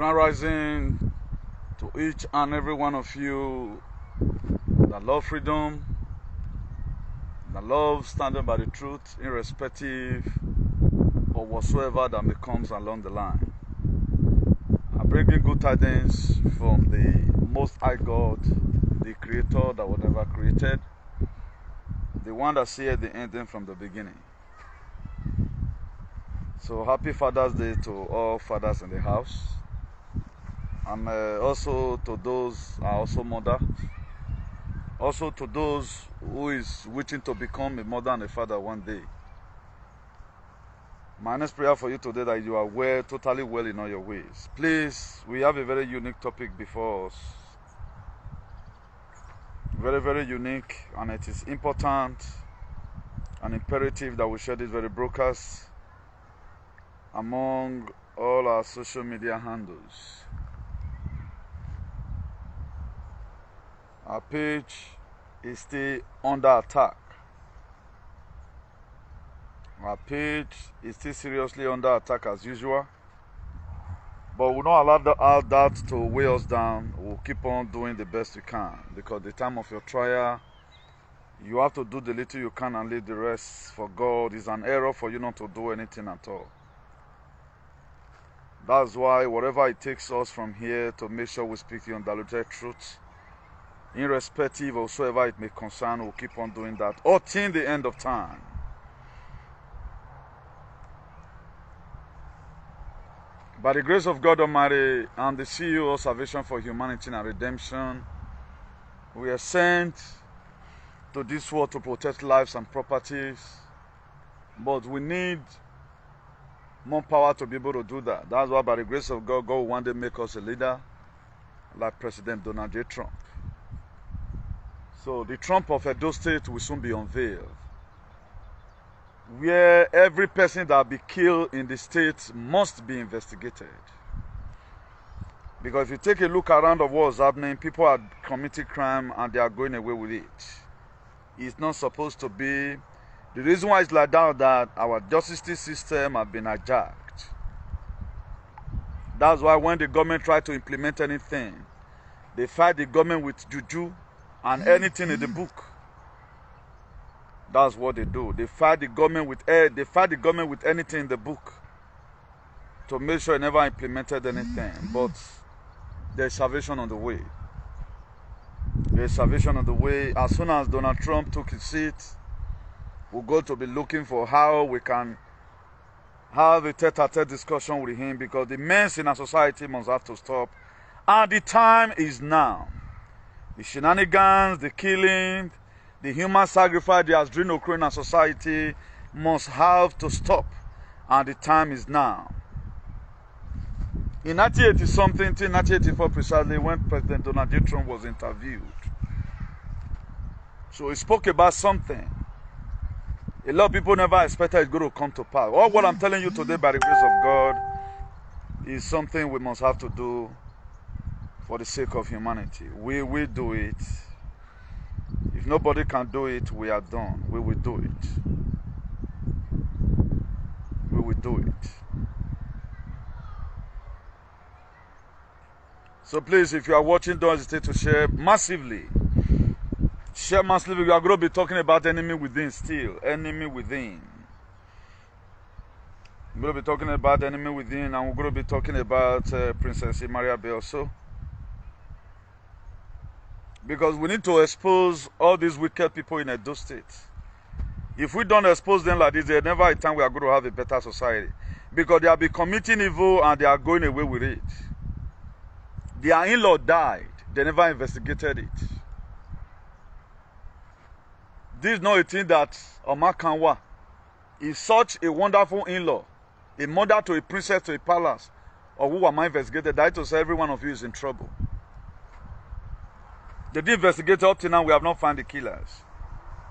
Grand rising to each and every one of you that love freedom, that love standing by the truth, irrespective of whatsoever that may comes along the line. I bring you good tidings from the Most High God, the Creator that was never created, the one that seeth the ending from the beginning. So happy Father's Day to all fathers in the house, and also to those are also mother, also to those who is wishing to become a mother and a father one day. My next prayer for you today that you are well, totally well in all your ways. Please, we have a very unique topic before us. Very, very unique, and it is important and imperative that we share this very broadcast among all our social media handles. Our page is still under attack. Our page is still seriously under attack as usual. But we'll not allow that to weigh us down. We'll keep on doing the best we can, because the time of your trial, you have to do the little you can and leave the rest for God. It's an error for you not to do anything at all. That's why whatever it takes us from here to make sure we speak the undiluted truth, irrespective of whatsoever it may concern, we'll keep on doing that until the end of time. By the grace of God Almighty and the CEO of Salvation for Humanity and Redemption, we are sent to this world to protect lives and properties, but we need more power to be able to do that. That's why by the grace of God, God will one day make us a leader like President Donald J. Trump. So the Trump of Edo State will soon be unveiled, where every person that be killed in the state must be investigated. Because if you take a look around of what's happening, people are committing crime and they are going away with it. It's not supposed to be. The reason why it's like that our justice system has been hijacked. That's why when the government try to implement anything, they fight the government with juju and anything in the book. That's what they do. They fight the government with anything in the book to make sure it never implemented anything. But there's salvation on the way. There's salvation on the way. As soon as Donald Trump took his seat, we're going to be looking for how we can have a tete-a-tete discussion with him, because the mess in our society must have to stop. And the time is now. The shenanigans, the killing, the human sacrifice that has been occurring in our society must have to stop. And the time is now. In 1980-something, 1984 precisely, when President Donald J. Trump was interviewed, so he spoke about something a lot of people never expected it's going to come to pass. All what I'm telling you today by the grace of God is something we must have to do for the sake of humanity. We will do it. If nobody can do it, we are done. We will do it. We will do it. So please, if you are watching, don't hesitate to share massively. Share massively. We are going to be talking about enemy within still. Enemy within. We're going to be talking about enemy within, and we're going to be talking about Princess Maria Bay also. Because we need to expose all these wicked people in Edo State. If we don't expose them like this, there's never a time we are going to have a better society. Because they have been committing evil and they are going away with it. Their in-law died. They never investigated it. This is not a thing that Omar Kanwa is such a wonderful in-law, a mother to a princess to a palace, or who am I investigated? That to say every one of you is in trouble. They did investigate up till now, we have not found the killers.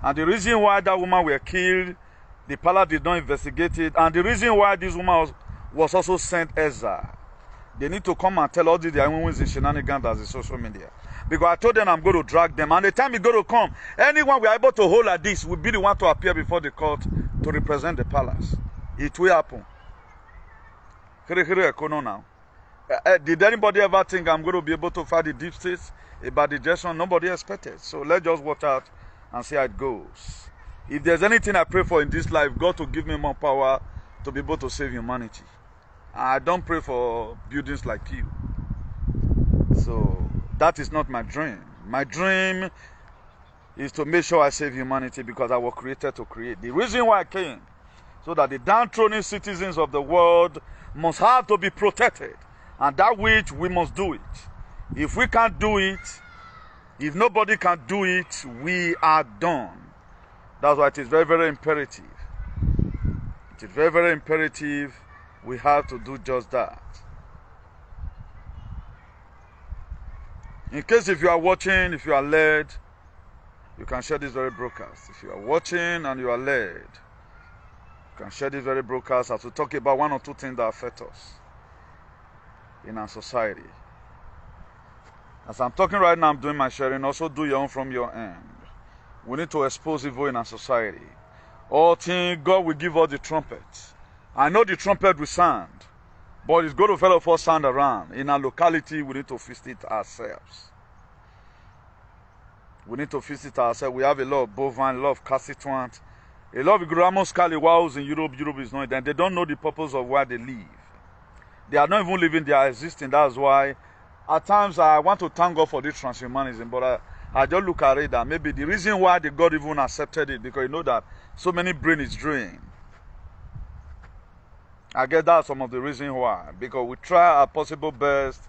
And the reason why that woman were killed, the palace did not investigate it. And the reason why this woman was also sent Ezra. They need to come and tell all the women in shenanigans as the social media. Because I told them I'm going to drag them. And the time is going to come, anyone we are able to hold like this will be the one to appear before the court to represent the palace. It will happen. Now. Did anybody ever think I'm going to be able to fight the deep states about digestion? Nobody expected. So let's just watch out and see how it goes. If there's anything I pray for in this life, God to give me more power to be able to save humanity. I don't pray for buildings like you. So that is not my dream. My dream is to make sure I save humanity because I was created to create. The reason why I came, so that the downtrodden citizens of the world must have to be protected. And that which we must do it. If we can't do it, if nobody can do it, we are done. That's why it is very, very imperative. It is very, very imperative we have to do just that. In case if you are watching, if you are led, you can share this very broadcast. If you are watching and you are led, you can share this very broadcast as we talk about one or two things that affect us in our society. As I'm talking right now, I'm doing my sharing. Also do your own from your end. We need to expose evil in our society. All things, God will give us the trumpet. I know the trumpet will sound, but it's going to fellow for sound around. In our locality, we need to fix it ourselves. We need to fix it ourselves. We have a lot of bovine, a lot of constituent, a lot of Gramos Caliwaus in Europe. Europe is not there. They don't know the purpose of where they live. They are not even living, they are existing. That's why at times I want to thank God for this transhumanism, but I just look at it that maybe the reason why the God even accepted it, because you know that so many brain is drained. I guess that's some of the reasons why. Because we try our possible best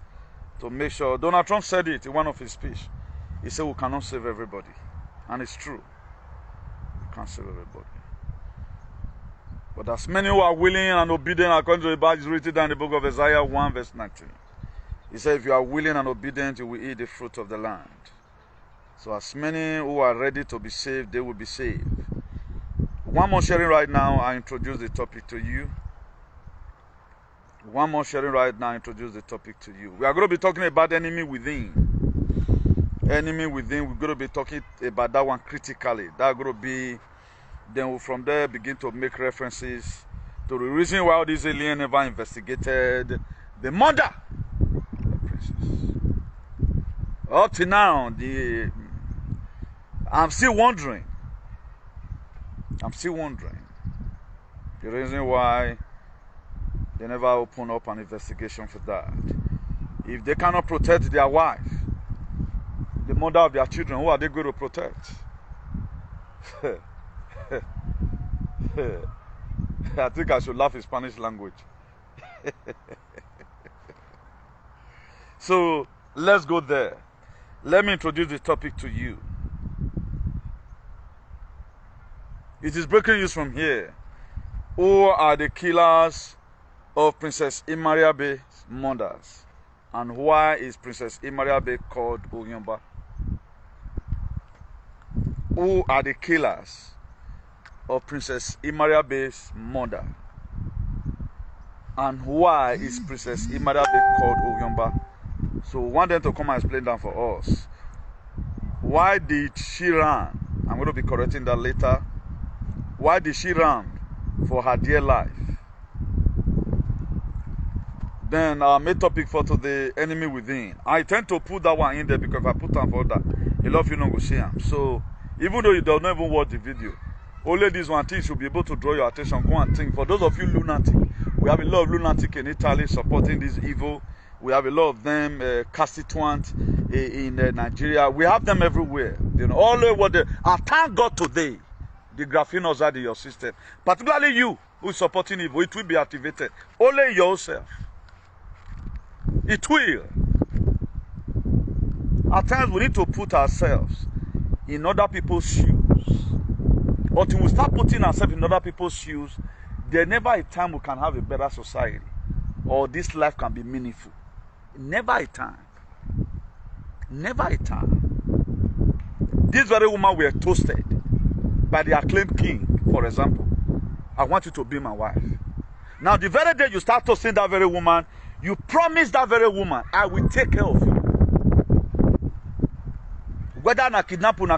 to make sure. Donald Trump said it in one of his speech. He said we cannot save everybody. And it's true. We can't save everybody. But as many who are willing and obedient according to the Bible is written down in the book of Isaiah 1 verse 19. He said if you are willing and obedient, you will eat the fruit of the land. So as many who are ready to be saved, they will be saved. One more sharing right now, I introduce the topic to you. One more sharing right now, I introduce the topic to you. We are going to be talking about enemy within. Enemy within, we're going to be talking about that one critically. That's going to be, then we'll from there begin to make references to the reason why this alien never investigated the murder of the princess. Up to now, I'm still wondering. The reason why they never open up an investigation for that. If they cannot protect their wife, the mother of their children, who are they going to protect? I think I should laugh in Spanish language. So let's go there. Let me introduce the topic to you. It is breaking news from here. Who are the killers of Princess Imariabe's mothers? And why is Princess Imariabe called Oyomba? Who are the killers of Princess Imariabe's mother? And why is Princess Imariabe called Oyomba? So we want them to come and explain that for us. Why did she run? I'm going to be correcting that later. Why did she run for her dear life? Then our main topic for today, enemy within. I tend to put that one in there because if I put them for that, a lot of you don't go see them. So even though you don't even watch the video, only this one thing should be able to draw your attention. Go and think. For those of you lunatic, we have a lot of lunatic in Italy supporting this evil. We have a lot of them, constituent in Nigeria. We have them everywhere. You know, all over the. I thank God today, the graphinos are in your system. Particularly you who is supporting evil, it will be activated. Only yourself. It will. At times we need to put ourselves in other people's shoes. Until we start putting ourselves in other people's shoes, there's never a time we can have a better society or this life can be meaningful. Never a time. Never a time. This very woman were toasted by the acclaimed king, for example. I want you to be my wife. Now, the very day you start toasting that very woman, you promise that very woman, I will take care of you. Whether na kidnapper,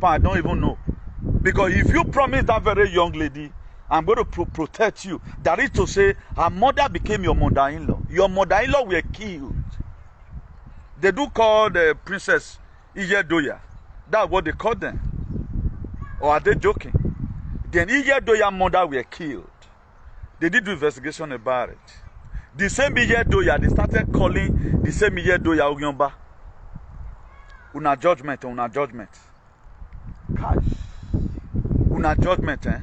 I don't even know. Because if you promise that very young lady, I'm going to protect you. That is to say, her mother became your mother-in-law. Your mother-in-law were killed. They do call the princess Iyedoya. That's what they call them. Or are they joking? Then Iyedoya's mother were killed. They did do investigation about it. The same Iyedoya, they started calling the same Iyedoya Ogyomba. Una judgment, una judgment. Gosh. Una judgment, eh?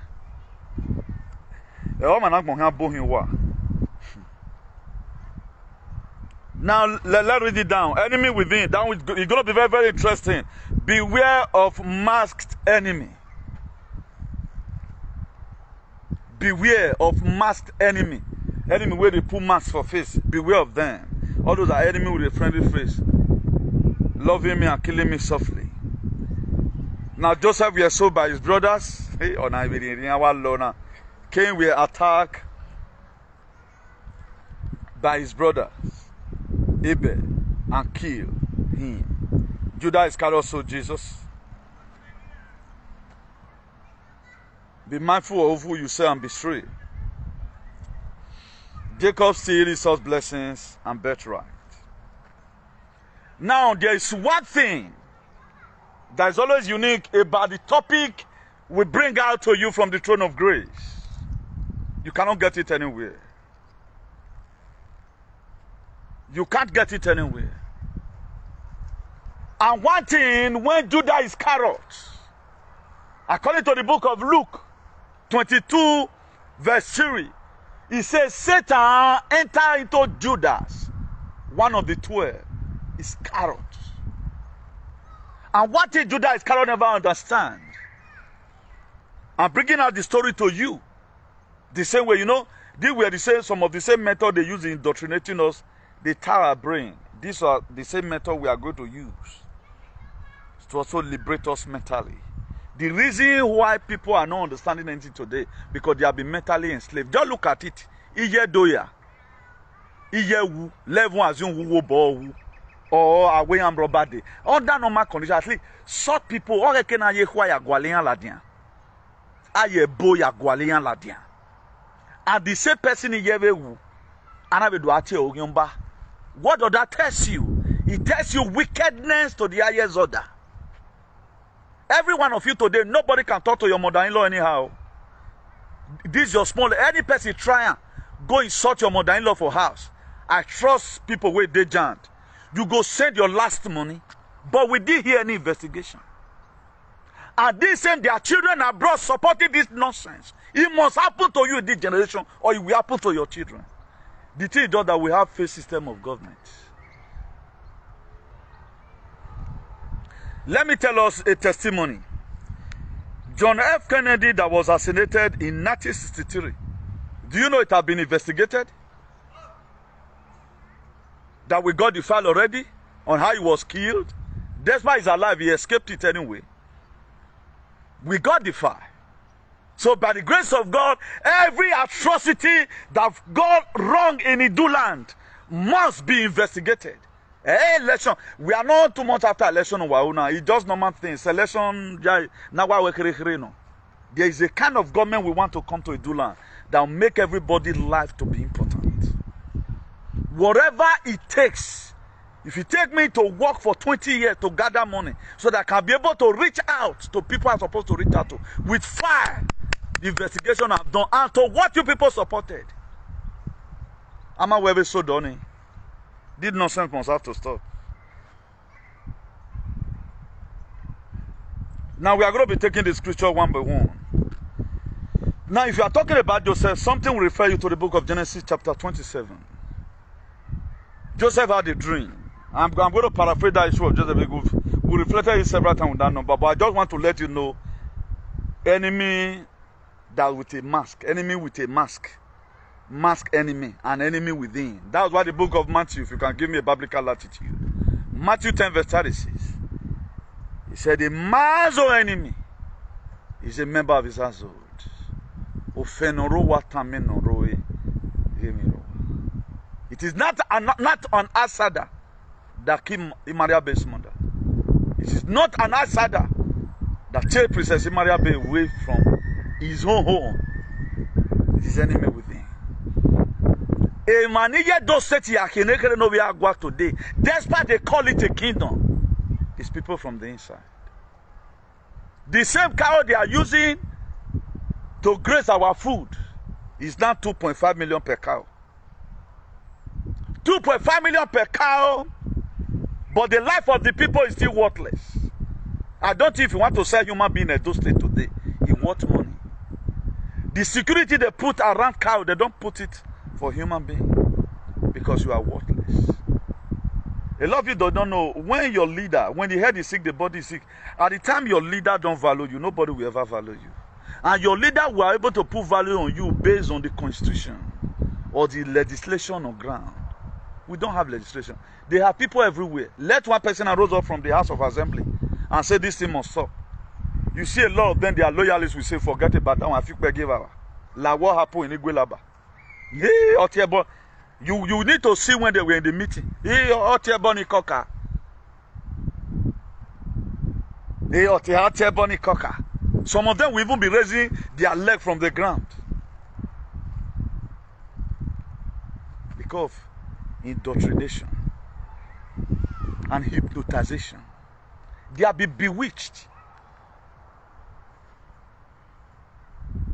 Now, let's read it down. Enemy within. That is going to be very, very interesting. Beware of masked enemy. Beware of masked enemy. Enemy where they put masks for face. Beware of them. All those are enemy with a friendly face. Loving me and killing me softly. Now, Joseph was sold by his brothers. Cain were attacked by his brothers. Abel and kill him. Judah Iscariot also Jesus. Be mindful of who you say and be straight. Jacob steal Esau's blessings and birthright. Now there is one thing that is always unique about the topic we bring out to you from the throne of grace. You cannot get it anywhere. You can't get it anywhere. And one thing, when Judah Iscariot, according to the book of Luke 22, verse 3, he says, Satan entered into Judas, one of the 12, Iscariot. And what did Judah Iscariot never understand? I'm bringing out the story to you. The same way, you know, these were the same, some of the same method they use in indoctrinating us. They tie our brain. These are the same method we are going to use to also liberate us mentally. The reason why people are not understanding anything today, because they have been mentally enslaved. Just look at it. Iyedoya. Iyewu. Level assume who bo or away and robade. Under normal conditions, at least short people, all can aye kwa ya gwalian ladian. Aye bo ya gwalian ladian. And the same person Iyewu, anabe do ate ogyomba. What does that tell you? It tells you wickedness to the highest order. Every one of you today, nobody can talk to your mother-in-law anyhow. This is your small. Any person trying, go insult your mother-in-law for house. I trust people where they jant. You go send your last money, but we didn't hear any investigation. And this same their children abroad supporting this nonsense. It must happen to you in this generation, or it will happen to your children. The thing is that we have failed system of government. Let me tell us a testimony. John F. Kennedy that was assassinated in 1963. Do you know it has been investigated? That we got the file already on how he was killed. Despite he's alive, he escaped it anyway. We got the file. So by the grace of God, every atrocity that got wrong in Idu land must be investigated. Election, we are not too much after election. It's just normal things. Election, there is a kind of government we want to come to Idu land that will make everybody's life to be important. Whatever it takes. If you take me to work for 20 years to gather money so that I can be able to reach out to people I'm supposed to reach out to with fire, the investigation I've done, and to what you people supported. I'm aware so done. This nonsense must have to stop. Now we are going to be taking the scripture one by one. Now if you are talking about Joseph, something will refer you to the book of Genesis chapter 27. Joseph had a dream. I'm going to paraphrase that issue of Joseph. We reflected it several times with that number, but I just want to let you know, enemy that with a mask, enemy with a mask, mask enemy, and enemy within. That's why the book of Matthew, if you can give me a biblical latitude, Matthew 10 verse 36, he said, a man's own enemy is a member of his household. It is not an outsider that killed Imariabe's mother. It is not an outsider that chased Princess Imariabe away from his own home is enemy within. A manager does set yakinekere no we are going today. Despite they call it a kingdom, it's people from the inside. The same cow they are using to graze our food is now 2.5 million per cow. 2.5 million per cow, but the life of the people is still worthless. I don't think if you want to sell human being in those states today, it worth money. The security they put around cow, they don't put it for human being because you are worthless. A lot of you don't know when your leader, when the head is sick, the body is sick. At the time your leader don't value you, nobody will ever value you. And your leader will be able to put value on you based on the constitution or the legislation on ground. We don't have legislation. They have people everywhere. Let one person rose up from the House of Assembly and say this thing must stop. You see a lot of them, their loyalists will say, forget about that one. I think give our. Like what happened in Igwelaba. Yeah, you need to see when they were in the meeting. Some of them will even be raising their leg from the ground. Because of indoctrination and hypnotization. They have been bewitched.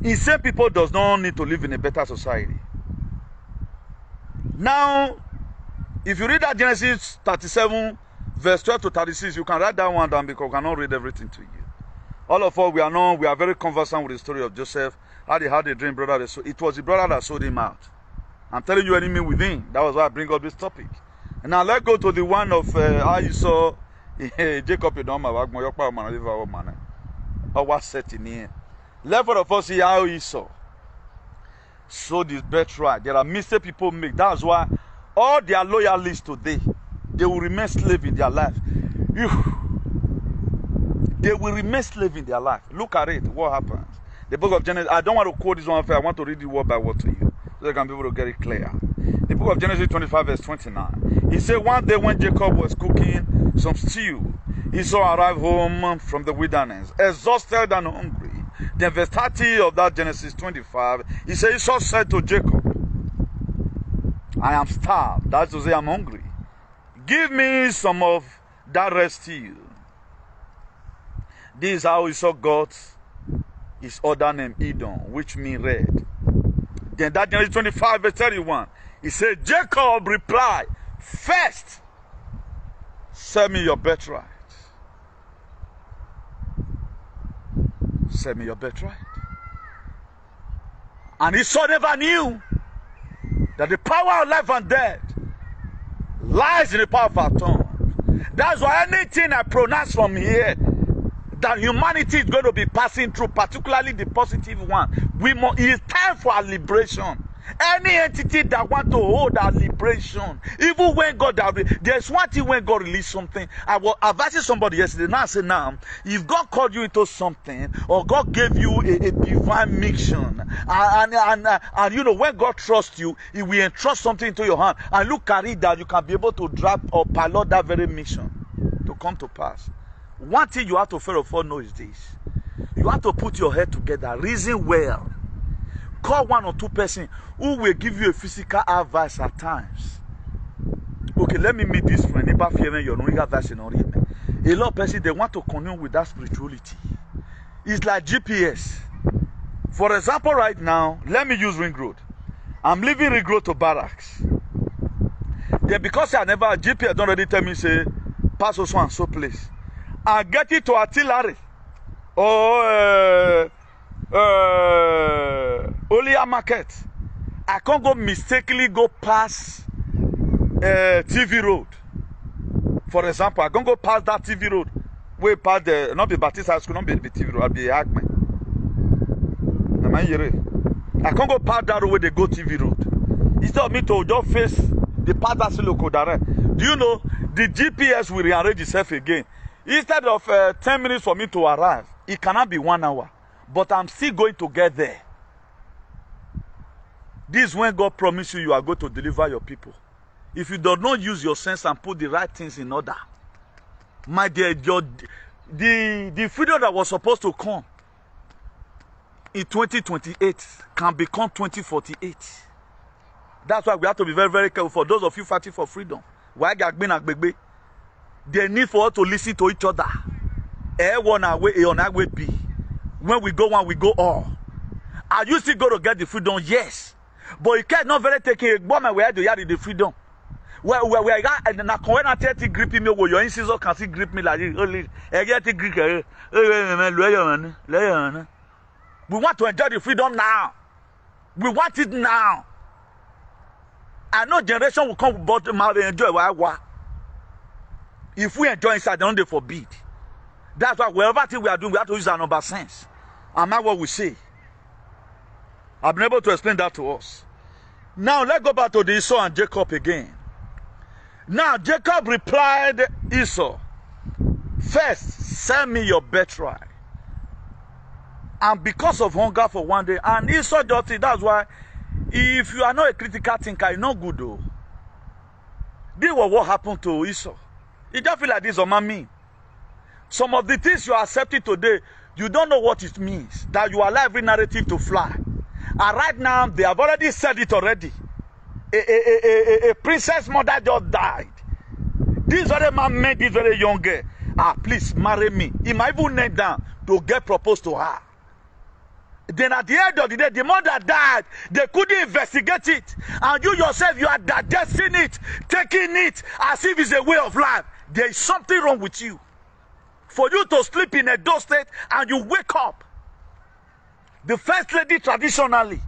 Insane people does not need to live in a better society. Now, if you read that Genesis 37, verse 12 to 36, you can write that one down because I cannot read everything to you. All of us, we are very conversant with the story of Joseph. How they had a dream, brother. So it was the brother that sold him out. I'm telling you, enemy within. That was why I bring up this topic. And now let's go to the one of how you saw Jacob. You know, what set in here. Let of us see how he saw. So this birthright. There are mistakes people make. That's why all their loyalists today, they will remain slave in their life. They will remain slave in their life. Look at it. What happens? The book of Genesis. I don't want to quote this one. I want to read it word by word to you, so I can be able to get it clear. The book of Genesis 25 verse 29. He said, one day when Jacob was cooking some stew, Esau arrived home from the wilderness, exhausted and hungry. Then verse 30 of that Genesis 25, he said, Esau said to Jacob, I am starved. That's to say, I'm hungry. Give me some of that red stew. This is how Esau got his other name, Edom, which means red. Then that Genesis 25 verse 31, he said, Jacob replied, first, sell me your birthright. Sell me your birthright. And Esau never knew that the power of life and death lies in the power of our tongue. That's why anything I pronounce from here that humanity is going to be passing through, particularly the positive one, it is time for our liberation. Any entity that want to hold our liberation, even when God, there's one thing when God release something. I was advising somebody yesterday. Now I say, now, if God called you into something, or God gave you a divine mission, and you know, when God trusts you, He will entrust something into your hand, and look at it that you can be able to drive or pilot that very mission to come to pass. One thing you have to first of all know is this: you have to put your head together, reason well. Call one or two persons who will give you a physical advice at times. Okay, let me meet this friend. A lot of persons, they want to commune with that spirituality. It's like GPS. For example, right now, let me use Ring Road. I'm leaving Ring Road to Barracks. Then because I never, GPS don't already tell me, say, pass so and so place. I get it to artillery. Or Olia Market. I can't go mistakenly go past TV Road. For example, I can't go past that TV Road. Way past the, not be Baptist High School, not be TV Road, I'll be Acme. I can't go past that road where they go TV Road. Instead of me to just face the path that's local direct. Do you know the GPS will rearrange itself again? Instead of 10 minutes for me to arrive, it cannot be 1 hour. But I'm still going to get there. This is when God promises you are going to deliver your people. If you do not use your sense and put the right things in order, my dear, the freedom that was supposed to come in 2028 can become 2048. That's why we have to be very, very careful for those of you fighting for freedom. Why they need for us to listen to each other. When we go one, we go all. Are you still going to get the freedom? Yes. But you can't not very take a bomb where do you have the freedom? Where I got and when I tell you grip me, your incisor can see grip me like this. I get to grip. We want to enjoy the freedom now. We want it now. I know generation will come but enjoy what. If we enjoy inside, don't they forbid. That's why whatever thing we are doing, we have to use our number sense. And not what we say. I've been able to explain that to us. Now let's go back to the Esau and Jacob again. Now Jacob replied Esau, first send me your birthright. And because of hunger for one day, and Esau just said, that's why if you are not a critical thinker, it's not good though. This was what happened to Esau. It just feel like this on my mean. Some of the things you are accepting today, you don't know what it means. That you allow every narrative to fly. And right now, they have already said it already. A princess mother just died. This very man made this very young girl. Please marry me. He might even kneel down to get proposed to her. Then at the end of the day, the mother died. They couldn't investigate it. And you yourself, you are digesting it, taking it as if it's a way of life. There is something wrong with you. For you to sleep in a door state and you wake up. The first lady traditionally,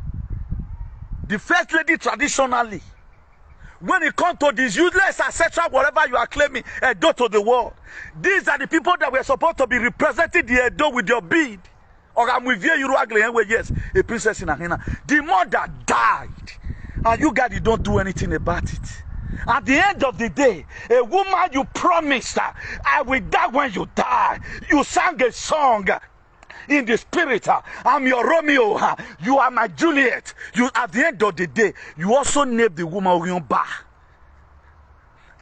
when it comes to this useless, etc., whatever you are claiming, Edo to the world, these are the people that were supposed to be representing the Edo with your bead. Or I'm with you, anyway, yes, a princess in Ahina. The mother died, and you guys don't do anything about it. At the end of the day, a woman you promised her, I will die when you die. You sang a song in the spirit. I'm your Romeo. You are my Juliet. You, at the end of the day, you also named the woman Oyunba.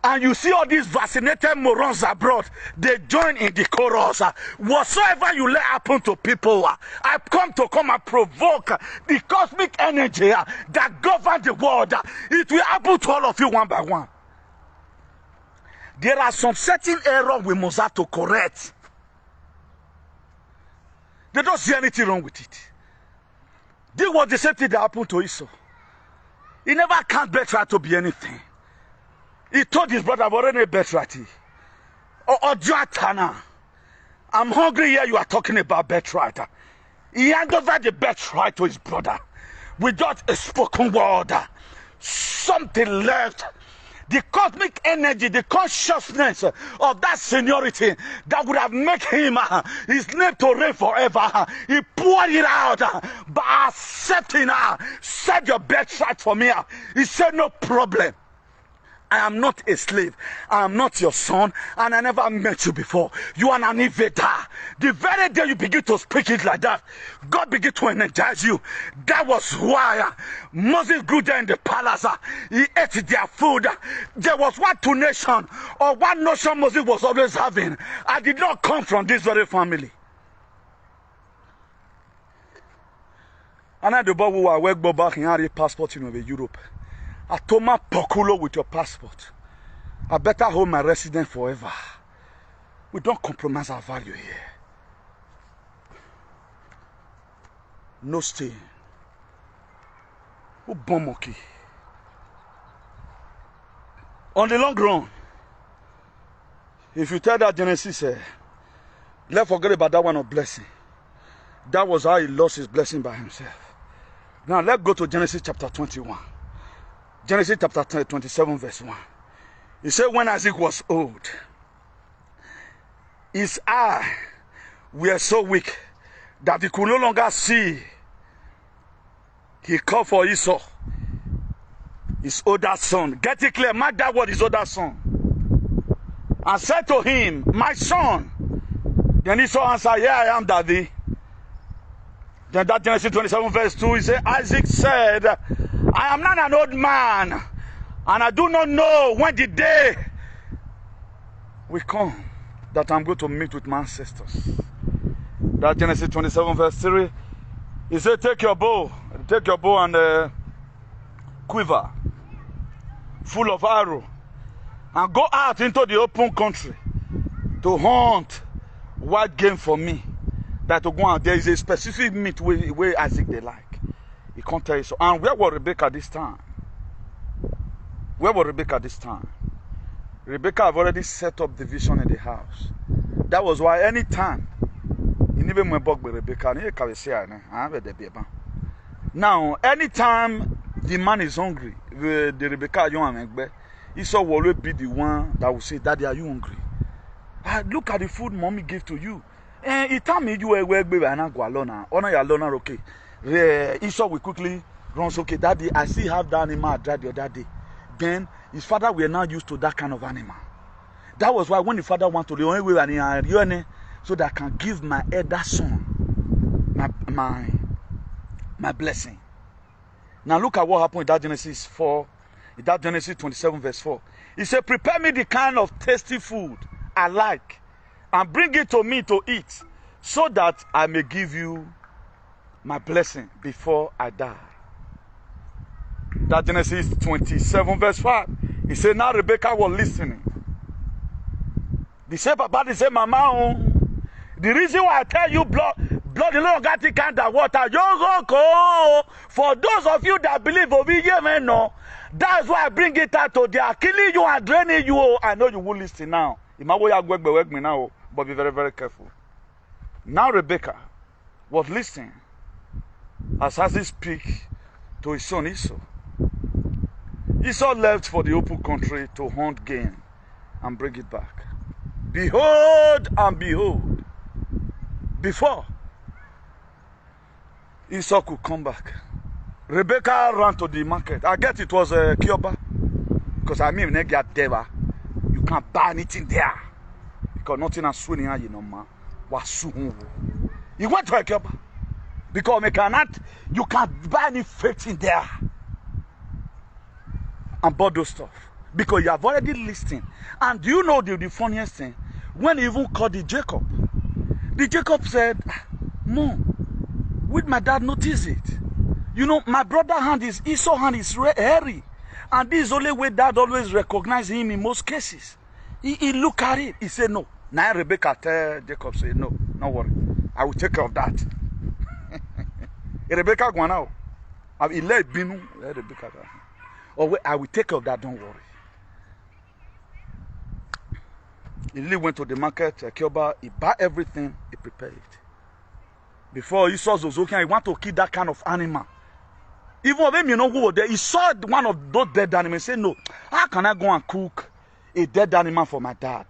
And you see all these vaccinated morons abroad, they join in the chorus. Whatsoever you let happen to people, I come and provoke the cosmic energy that governs the world. It will happen to all of you one by one. There are some certain errors we must have to correct. They don't see anything wrong with it. This was the same thing that happened to Esau. He never can't better to be anything. He told his brother, I'm hungry here, you are talking about birthright. He handed over the birthright to his brother. Without a spoken word, something left. The cosmic energy, the consciousness of that seniority that would have made him his name to reign forever. He poured it out by accepting said your birthright for me. He said, no problem. I am not a slave. I am not your son, and I never met you before. You are an invader. The very day you begin to speak it like that, God begin to energize you. That was why Moses grew there in the palace. He ate their food. There was one nation, or one notion Moses was always having. I did not come from this very family. And I do go back and have a passport in Europe. I told my Pokulo with your passport. I better hold my residence forever. We don't compromise our value here. No stay. Who bomoki? On the long run, if you tell that Genesis, let's forget about that one of blessing. That was how he lost his blessing by himself. Now let's go to Genesis chapter 21. Genesis chapter 27 verse 1. He said when Isaac was old, his eyes were so weak that he could no longer see. He called for Esau, his older son. Get it clear, mark that word, his older son. And said to him, my son. Then Esau answered, here I am, daddy. Then that Genesis 27 verse 2, he said, Isaac said, I am not an old man, and I do not know when the day will come that I'm going to meet with my ancestors. That Genesis 27 verse 3, He said, take your bow and quiver full of arrow and go out into the open country to hunt wild game for me. That to go out, there is a specific meat where Isaac they like. He can't tell you so. And where was Rebecca this time? Where was Rebecca this time? Rebecca have already set up the vision in the house. That was why anytime even when bug with Rebecca, now anytime the man is hungry, the Rebecca Esau will always be the one that will say, Daddy, are you hungry? Look at the food mommy gave to you. And he told me you were baby and I go alone. Honor your alone, okay. Esau will quickly run, okay, Daddy, I still have that animal I tried the other day. Then his father were not used to that kind of animal. That was why when the father went to the only way so that I can give my elder son my blessing. Now look at what happened in that Genesis 4, in that Genesis 27 verse 4. He said, prepare me the kind of tasty food I like and bring it to me to eat so that I may give you my blessing before I die. That Genesis 27 verse 5. He said, now Rebecca was listening. They say, Papa, they say, Mama, the reason why I tell you blood the Lord got the kind of water, you go. For those of you that believe over here, man, no, that's why I bring it out to they are killing you and draining you. I know you will listen now. You might work me now, but be very, very careful. Now Rebecca was listening as Isaac speak to his son Esau. Esau left for the open country to hunt game and bring it back. Behold and behold, before Esau could come back, Rebecca ran to the market. I guess it was a Kioba, because I mean, you can't buy anything there, because nothing is swinging you know, man. You went to a Kioba, because you can't buy any faith in there and bought those stuff, because you have already listened. And do you know the funniest thing? When he even called the Jacob said, Mom, with my dad notice it. You know, my brother hand is, Esau hand is hairy. And this is only way dad always recognize him in most cases. He look at it, he said no. Now Rebecca tell Jacob, say no, don't worry. I will take care of that. Rebecca go now. I will let Binu, Rebecca. Or wait, I will take care of that, don't worry. He really went to the market, Kioba, he bought everything, he prepared it. Before he saw Zozokian, he wanted to kill that kind of animal. Even when you know who was there, he saw one of those dead animals and said, no, how can I go and cook a dead animal for my dad?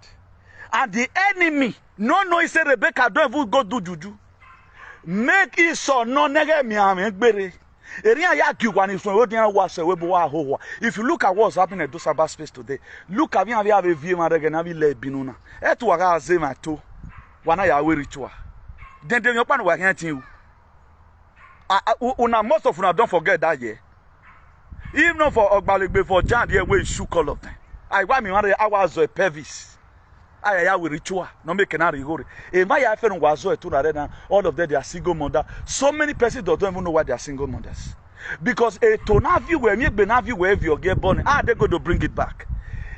And the enemy, he said, Rebecca, don't even go do juju. Make Esau no nege mi. If you look at what's happening at Dosaba space today, look at me have a view binuna. Etuaga zema to wana ya ritual. Then your pan were here you. Most of you don't forget that year. Even not for Ogbaligbe for Jan, the way shook all of them. I want me 100 hours of pelvis. I will ritual, no make an rigor. A my friend was so to all of them they are single mother. So many persons don't even know why they are single mothers. Because a tonavi where me benavi where you get born, they go to bring it back.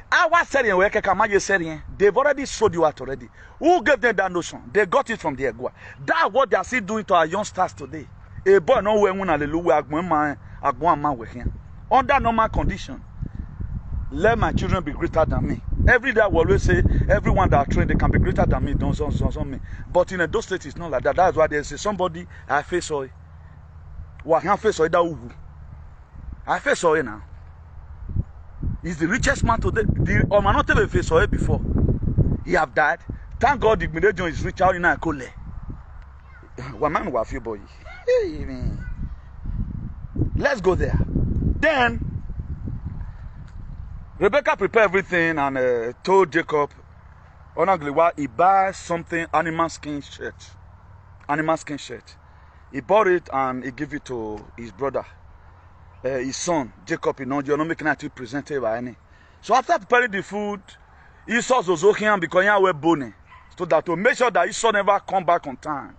I was saying where Kamaye saying they've already sold you out already. Who gave them that notion? They got it from the Egua. That's what they are still doing to our youngsters today. A boy no way when hallelujah man with him. Under normal condition, let my children be greater than me. Every day I will always say, everyone that are trained, they can be greater than me, don't me. But in those states, it's not like that. That's why they say, somebody, I face oil. I face oil that I face oil now. He's the richest man today. The man not ever face oil before. He have died. Thank God the Middle is rich out in a cole. One man will feel boy. Let's go there. Then Rebecca prepared everything and told Jacob, he buys something, animal skin shirt. He bought it and he gave it to his brother, his son, Jacob. You're not making it presented by any. So after preparing the food, he saw OGHIN because he had bone, so that to make sure that his son never come back on time.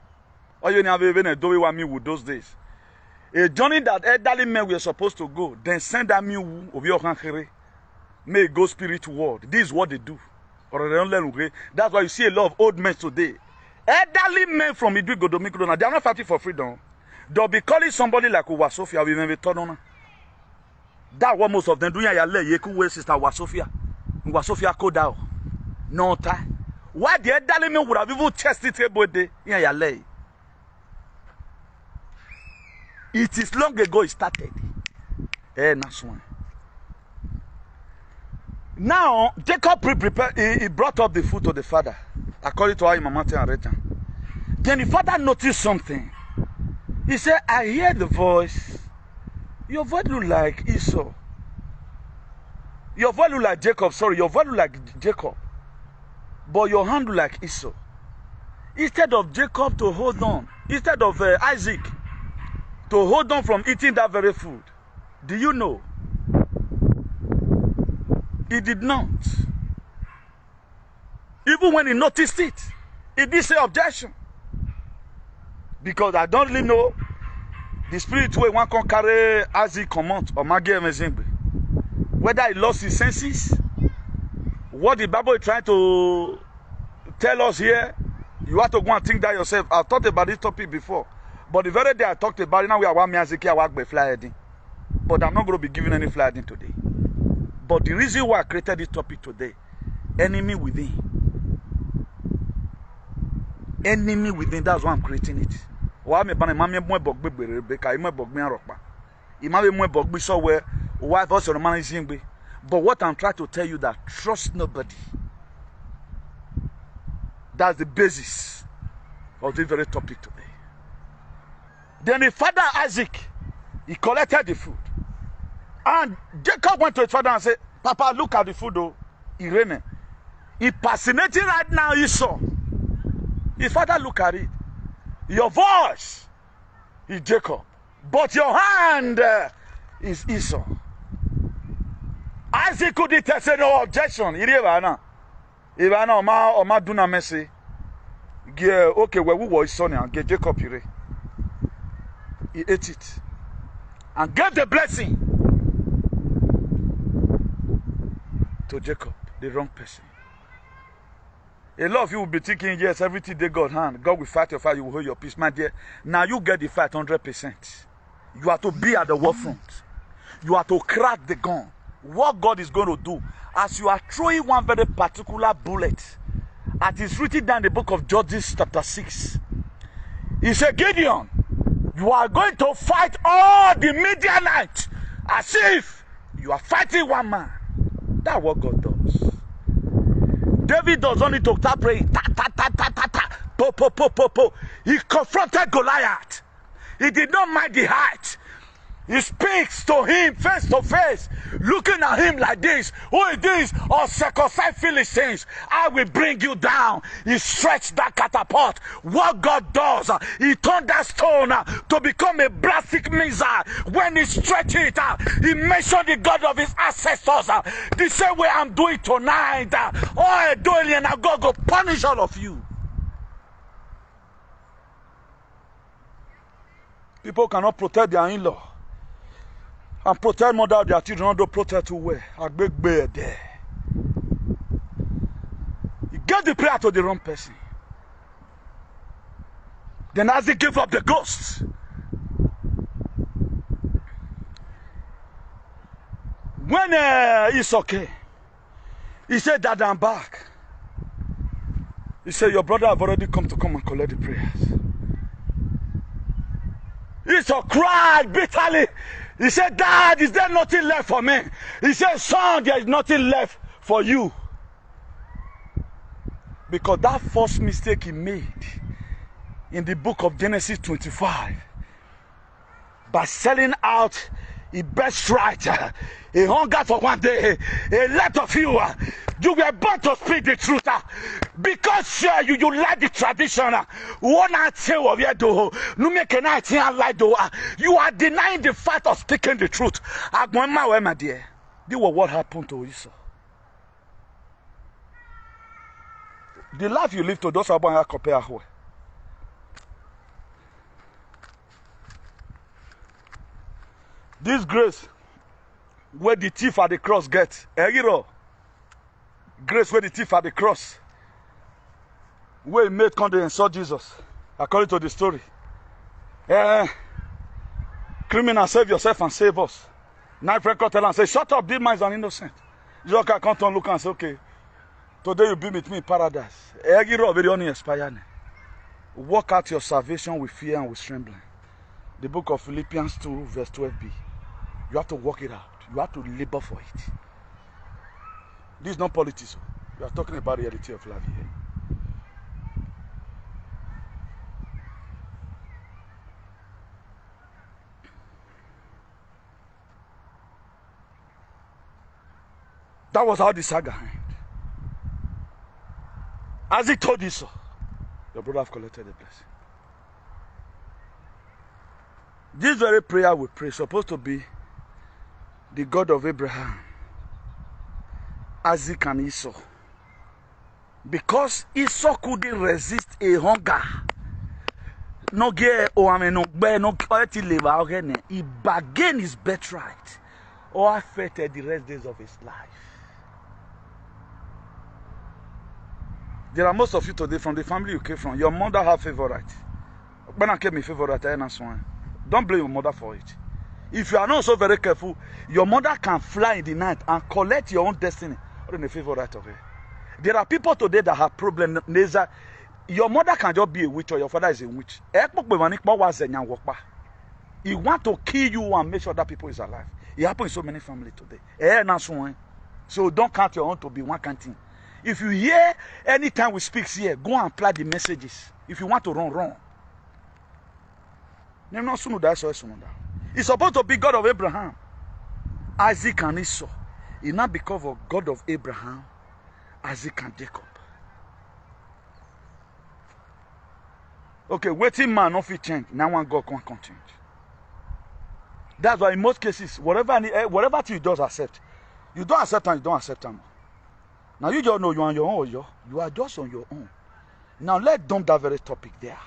Or you never even do what me with those days. A journey that elderly men were supposed to go, then send that me of your country. May go spirit world. This is what they do. Or they don't learn. That's why you see a lot of old men today. Elderly men from Idwigo Domikro, they are not fighting for freedom. They'll be calling somebody like Wasofia. We never turn on. That's what most of them do. Yeku sister Wasofia. Wasofia code out. No time. Why the elderly men would have even tested it day? It is long ago it started. That's one. Now, Jacob he brought up the food to the father, according to how Imam Martin written. Then the father noticed something. He said, I hear the voice. Your voice look like Esau. Your voice look like Jacob. Sorry, your voice look like Jacob. But your hand look like Esau. Instead of Jacob to hold on, instead of Isaac to hold on from eating that very food, do you know? He did not. Even when he noticed it, he did say objection. Because I don't really know the spirit way one can carry Isaac command or Maggie Mezimbe. Whether he lost his senses, what the Bible is trying to tell us here, you have to go and think that yourself. I've talked about this topic before. But the very day I talked about it, now we are one Miyazaki, I work by fly heading. But I'm not going to be giving any fly heading today. But the reason why I created this topic today, enemy within. Enemy within, that's why I'm creating it. Why me ban mama mo bogbe Rebecca, mo bogbe anropa. Imame mo bogbe so where wife also man is ingbe. But what I'm trying to tell you that trust nobody. That's the basis of this very topic today. Then the father Isaac, he collected the food. And Jacob went to his father and said, Papa, look at the food though. Irene. He fascinating right now, Esau. His father look at it. Your voice is Jacob, but your hand is Esau. Isaac couldn't say no objection. Ivana Oma Duna Messi. Okay, where we were son and get Jacob here. He ate it and gave the blessing to Jacob, the wrong person. A lot of you will be thinking, yes, everything they God hand. God will fight your fight, you will hold your peace. My dear, now you get the fight 100%. You have to be at the war front. You have to crack the gun. What God is going to do, as you are throwing one very particular bullet, as it's written down in the book of Judges chapter 6, he said, Gideon, you are going to fight all the Midianites as if you are fighting one man. That's what God does. David does only to start praying. Ta, ta, ta, ta, ta, ta. Po, po, po, po, po. He confronted Goliath. He did not mind the height. He speaks to him face to face, looking at him like this. Who is this? Oh, circumcised Philistines, I will bring you down. He stretched that catapult. What God does, he turned that stone to become a blasting missile. When he stretched it, he mentioned the God of his ancestors. The same way I'm doing tonight. Oh, Dolian, I'm going to punish all of you. People cannot protect their in-law. And protect mother of their children, don't protect who way. A big bear there. You get the prayer to the wrong person. Then as he gave up the ghost, when it's okay, he said, Dad, I'm back. He said, your brother have already come and collect the prayers. Esau cried bitterly. He said, Dad, is there nothing left for me? He said, son, there is nothing left for you. Because that first mistake he made in the book of Genesis 25, by selling out his birthright, a hunger for one day, a lot of you, you were born to speak the truth. Because you like the tradition. You are denying the fact of speaking the truth. My dear, this was what happened to Esau. The life you live to those are going to compare. This grace where the thief at the cross get. Grace where the thief at the cross. Where he made contact and saw Jesus. According to the story. Criminal, save yourself and save us. Now Princ tell him and say, shut up, this man is an innocent. Jesus can come and look and say, okay, today you be with me in paradise. Work out your salvation with fear and with trembling. The book of Philippians 2 verse 12b. You have to work it out. You have to labor for it. This is not politics. We are talking about the reality of life here. That was how the saga ended. As he told you so, your brother have collected the blessing. This very prayer we pray is supposed to be the God of Abraham, Isaac and Esau. Because Esau couldn't resist a hunger. No get he bargained his birthright or affected the rest days of his life. There are most of you today from the family you came from. Your mother have favorite. When I came in favorite, don't blame your mother for it. If you are not so very careful, your mother can fly in the night and collect your own destiny. Or in the favorite of it. There are people today that have problems. Your mother can just be a witch or your father is a witch. He want to kill you and make sure that people is alive. It happens in so many families today. So don't count your own to be one canteen. If you hear anytime we speak here, go and apply the messages. If you want to run. It's supposed to be God of Abraham, Isaac and Esau. It's not because of God of Abraham, Isaac and Jacob. Okay, waiting man not fit change. Now one God can't change. That's why in most cases, whatever you just accept, you don't accept and you don't accept them. Now you just know you are on your own, you are just on your own. Now let's dump that very topic there.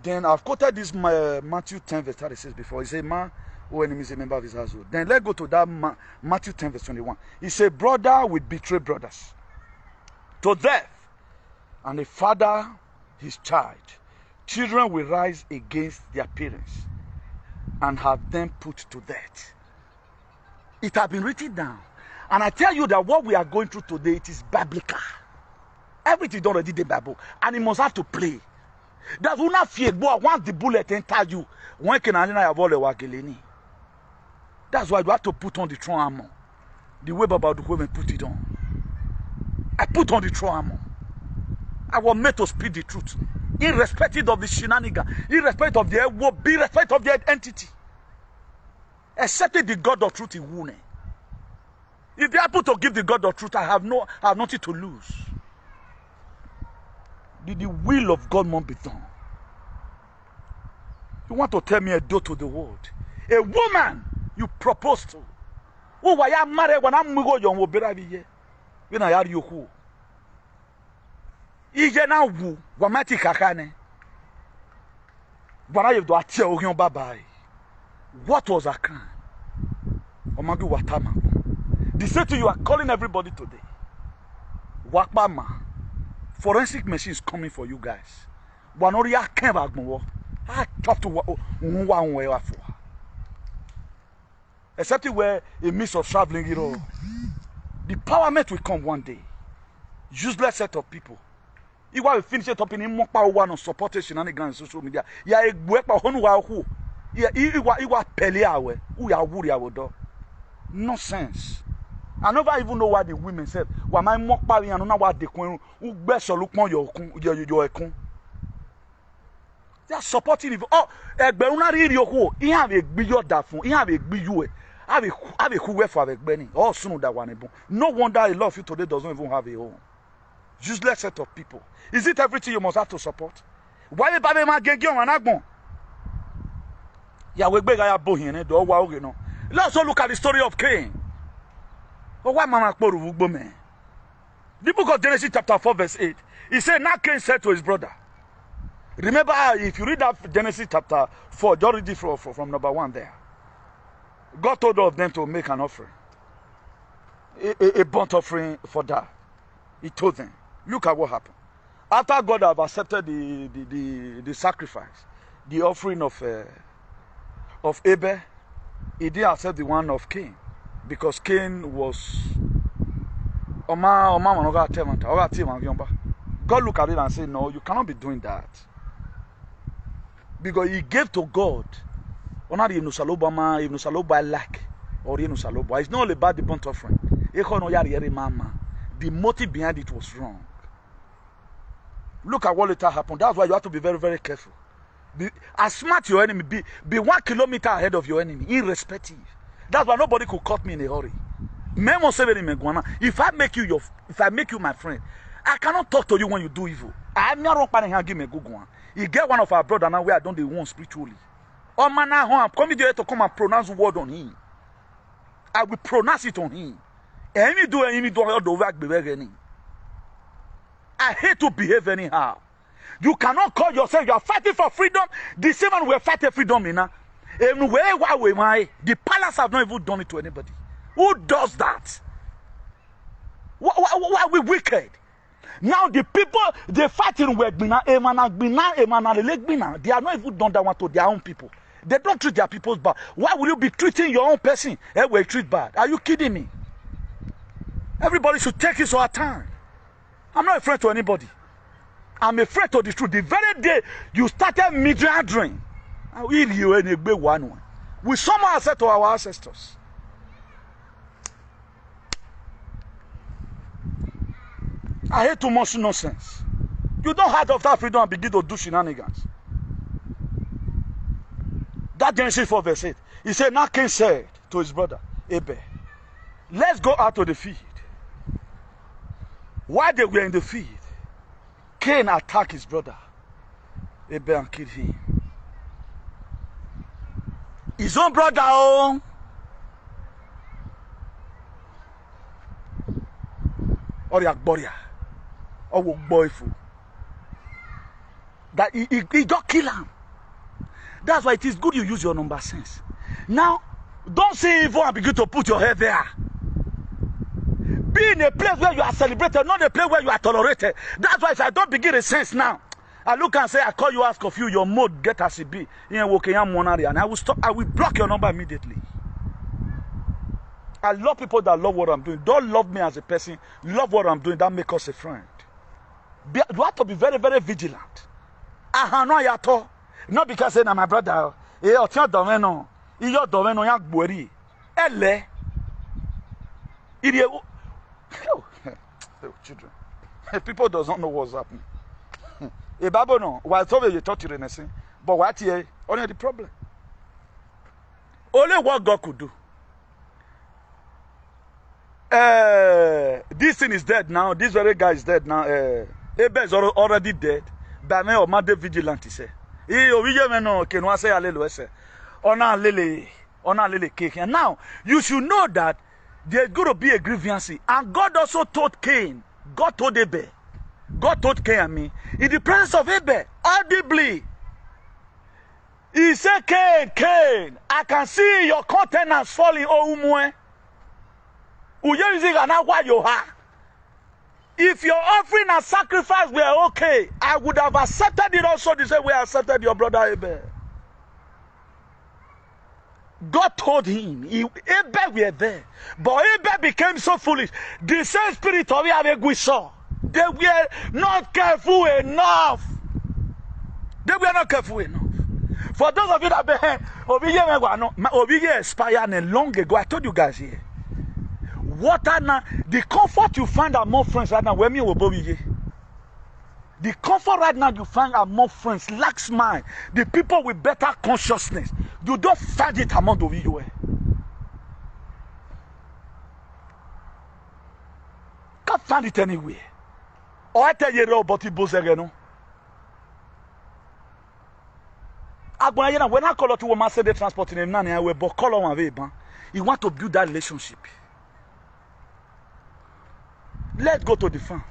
Then I've quoted this Matthew 10 verse 36 before. He said, man who enemy is a member of his household. Then let's go to that Matthew 10 verse 21. He said, brother will betray brothers to death, and a father his child. Children will rise against their parents and have them put to death. It has been written down. And I tell you that what we are going through today, it is biblical. Everything is already the Bible. And it must have to play. That's who not fear. But once the bullet enter you, when can I have all the wageleni? That's why you have to put on the true armor. The way about the women put it on. I put on the true armor. I was made to speak the truth. Irrespective of the shenanigans, irrespective of the war, irrespective of the entity. Except the God of truth in Wune. If they are able to give the God of truth, I have nothing to lose. The will of God must be done. You want to tell me a door to the world? A woman you propose to. Oh, why am married when I'm going to be here? When I are you who? Ije na wu wamati kakane. When I have to atia ogin babai. What was a crime? Omagi watama. The same thing you are calling everybody today. Wakbama. Forensic machine is coming for you guys. Wanoria kemba gmo. I talk to one way for. Except where a midst of traveling, you know. The empowerment will come one day. Useless set of people. You want to finish it up in Mokpa one on supported shenanigans on social media. Ya a guepa honwa who. Ya iwa peliawe. Who ya wuria wodo. Nonsense. I never even know what the women said. Why my Mokpa and know what the queen who best look on your ekun. They are supporting it. Oh, Egberuna read your who. He have a big that phone. He have a big you. Have a who for a Benny. Oh, soon that one. No wonder a lot of you today doesn't even have a home. Useless set of people. Is it everything you must have to support? Why you baby man get you and agbon? Ya we beg ya bohin do wa oge no. Let's all look at the story of Cain. Oh, why mama kporu ugbo me? The book of Genesis chapter 4 verse 8. He said, now Cain said to his brother. Remember, if you read that Genesis chapter 4, just read it from number 1 there. God told all of them to make an offering. A burnt offering for that. He told them. Look at what happened. After God have accepted the sacrifice, the offering of Abel, he didn't accept the one of Cain. Because Cain was God looked at it and said, no, you cannot be doing that. Because he gave to God. It's not all about the burnt offering. The motive behind it was wrong. Look at what later happened. That's why you have to be very, very careful. Outsmart your enemy. Be 1 kilometer ahead of your enemy, irrespective. That's why nobody could cut me in a hurry. If I make you my friend, I cannot talk to you when you do evil. I'm not wrong. You get one of our brothers now where I don't do one spiritually. Oh man, I'm coming here to come and pronounce word on him. I will pronounce it on him. I hate to behave anyhow. You cannot call yourself, you are fighting for freedom. The same one we are fighting freedom in. The palace have not even done it to anybody. Who does that? Why are we wicked? Now the people they fighting with they are not even done that one to their own people. They don't treat their people bad. Why will you be treating your own person we treat bad? Are you kidding me? Everybody should take his or her time. I'm not afraid to anybody. I'm afraid to the truth. The very day you started meandering, we somehow said to our ancestors, I hate too much nonsense. You don't have that freedom and begin to do shenanigans. That Genesis 4 verse 8. He said, now Cain said to his brother, Abel, let's go out to the field. While they were in the field, Cain attacked his brother, Abel, and killed him. His own brother, oh. Or Boria. Or boyful. That he just kill him. That's why it is good you use your number sense. Now, don't say evil and begin to put your head there. Be in a place where you are celebrated, not a place where you are tolerated. That's why if I don't begin a sense now, I look and say, I call you, ask of you, your mode get as it be. And I will stop, I will block your number immediately. I love people that love what I'm doing. Don't love me as a person. Love what I'm doing. That makes us a friend. You have to be very, very vigilant. Not because say, my brother, children. People doesn't know what's happening. A Bible no. While so you talk to the but what here? Only the problem. Only what God could do. This thing is dead now. This very guy is dead now. Abel is already dead. But me or mother vigilante say. And now you should know that there's going to be a grievance. And God also told Cain. God told Abel. God told Cain and me in the presence of Abel audibly. He said, Cain, I can see your countenance falling. If your offering and sacrifice were okay, I would have accepted it also the same way I accepted your brother Abel. God told him, Abel were there. But Abel became so foolish. The same spirit of Yahweh we saw. They were not careful enough. They were not careful enough. For those of you that Obiye expired long ago, I told you guys here. Water now, the comfort you find among friends right now, where me will be. The comfort right now you find among friends, lacks mind. The people with better consciousness, you don't find it among the you. Can't find it anywhere. Or I tell you about it, Bozereno. When I call out to a master transporting him, I will call on a you want to build that relationship. Let's go to the farm.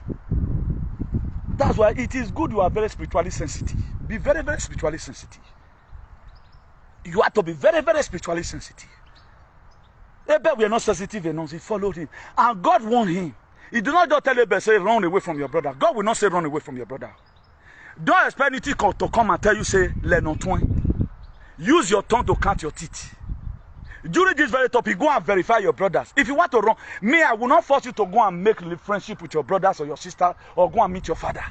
That's why it is good you are very spiritually sensitive. Be very, very spiritually sensitive. You have to be very, very spiritually sensitive. Abel were not sensitive enough. He followed him. And God warned him. He did not just tell Abel, say, run away from your brother. God will not say, run away from your brother. Don't expect anything to come and tell you, say, learn on twine. Use your tongue to count your teeth. During this very topic, go and verify your brothers. If you want to run, me, I will not force you to go and make friendship with your brothers or your sister or go and meet your father.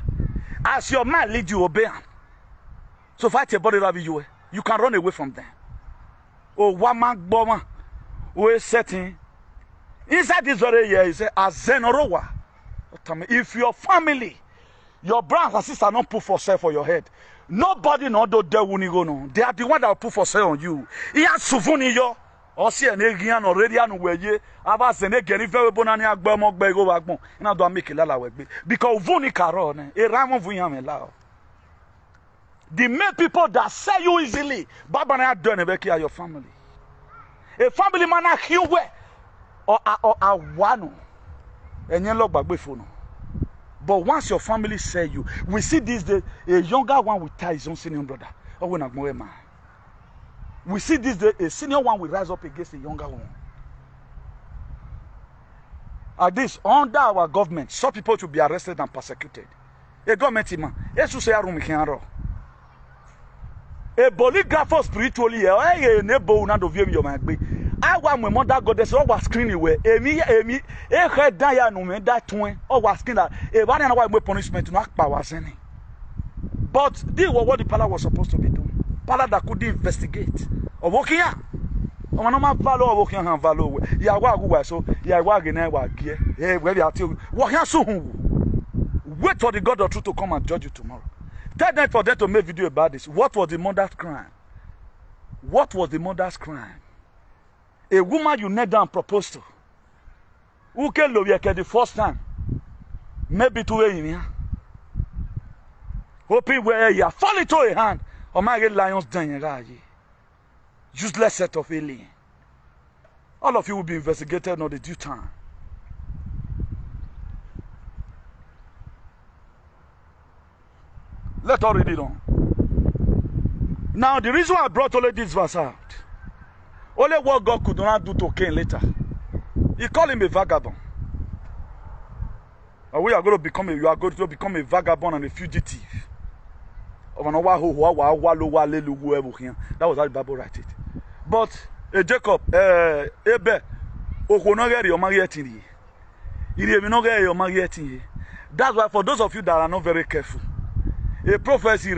As your man leads you, obey him. So fight your body, you can run away from them. Oh, one man, bomber. We setting inside this very year, he said, as Zenorowa. If your family, your brothers and sisters don't put for sale for your head, nobody no do they will go no. They are the one that will put for sale on you. He has suvuni yo. Or see an Egian already and where ye about the negari very bonania gbemok bego wagbon. And I don't make a lala with me. Because vuni caron, a ram of Viam. The main people that sell you easily, Baba and I done a becky your family. A family man are here or a one and you look back before. But once your family sell you, we see this day a younger one will tie his own senior brother. Or when I go man. We see this day a senior one will rise up against a younger one. At this, under our government, some people should be arrested and persecuted. A government man, a polygrapher spiritually, a nebo na do view your man. I want my mother goddess was screen away. Emi, a head dia no me that twin, or was skin that a one and one punishment to not power any. But this was what the palace was supposed to be doing. Palace that could investigate. Or walking out. Or no man value or walking on value. Ya wagu so ya wagging a wag here. Eh, where you are till walking soon. Wait for the God of truth to come and judge you tomorrow. Tell them for them to make video about this. What was the mother's crime? What was the mother's crime? A woman you knelt down and proposed to. Who can love you the first time? Maybe to a hoping where you fall into a hand. Or my lions done. Useless set of alien. All of you will be investigated on the due time. Let's all read it on. Now, the reason why I brought all of this verse out, only what God could not do to Cain later. He called him a vagabond. And you are going to become a vagabond and a fugitive. That was how the Bible writes it. But Jacob, Abel, that's why for those of you that are not very careful, a prophecy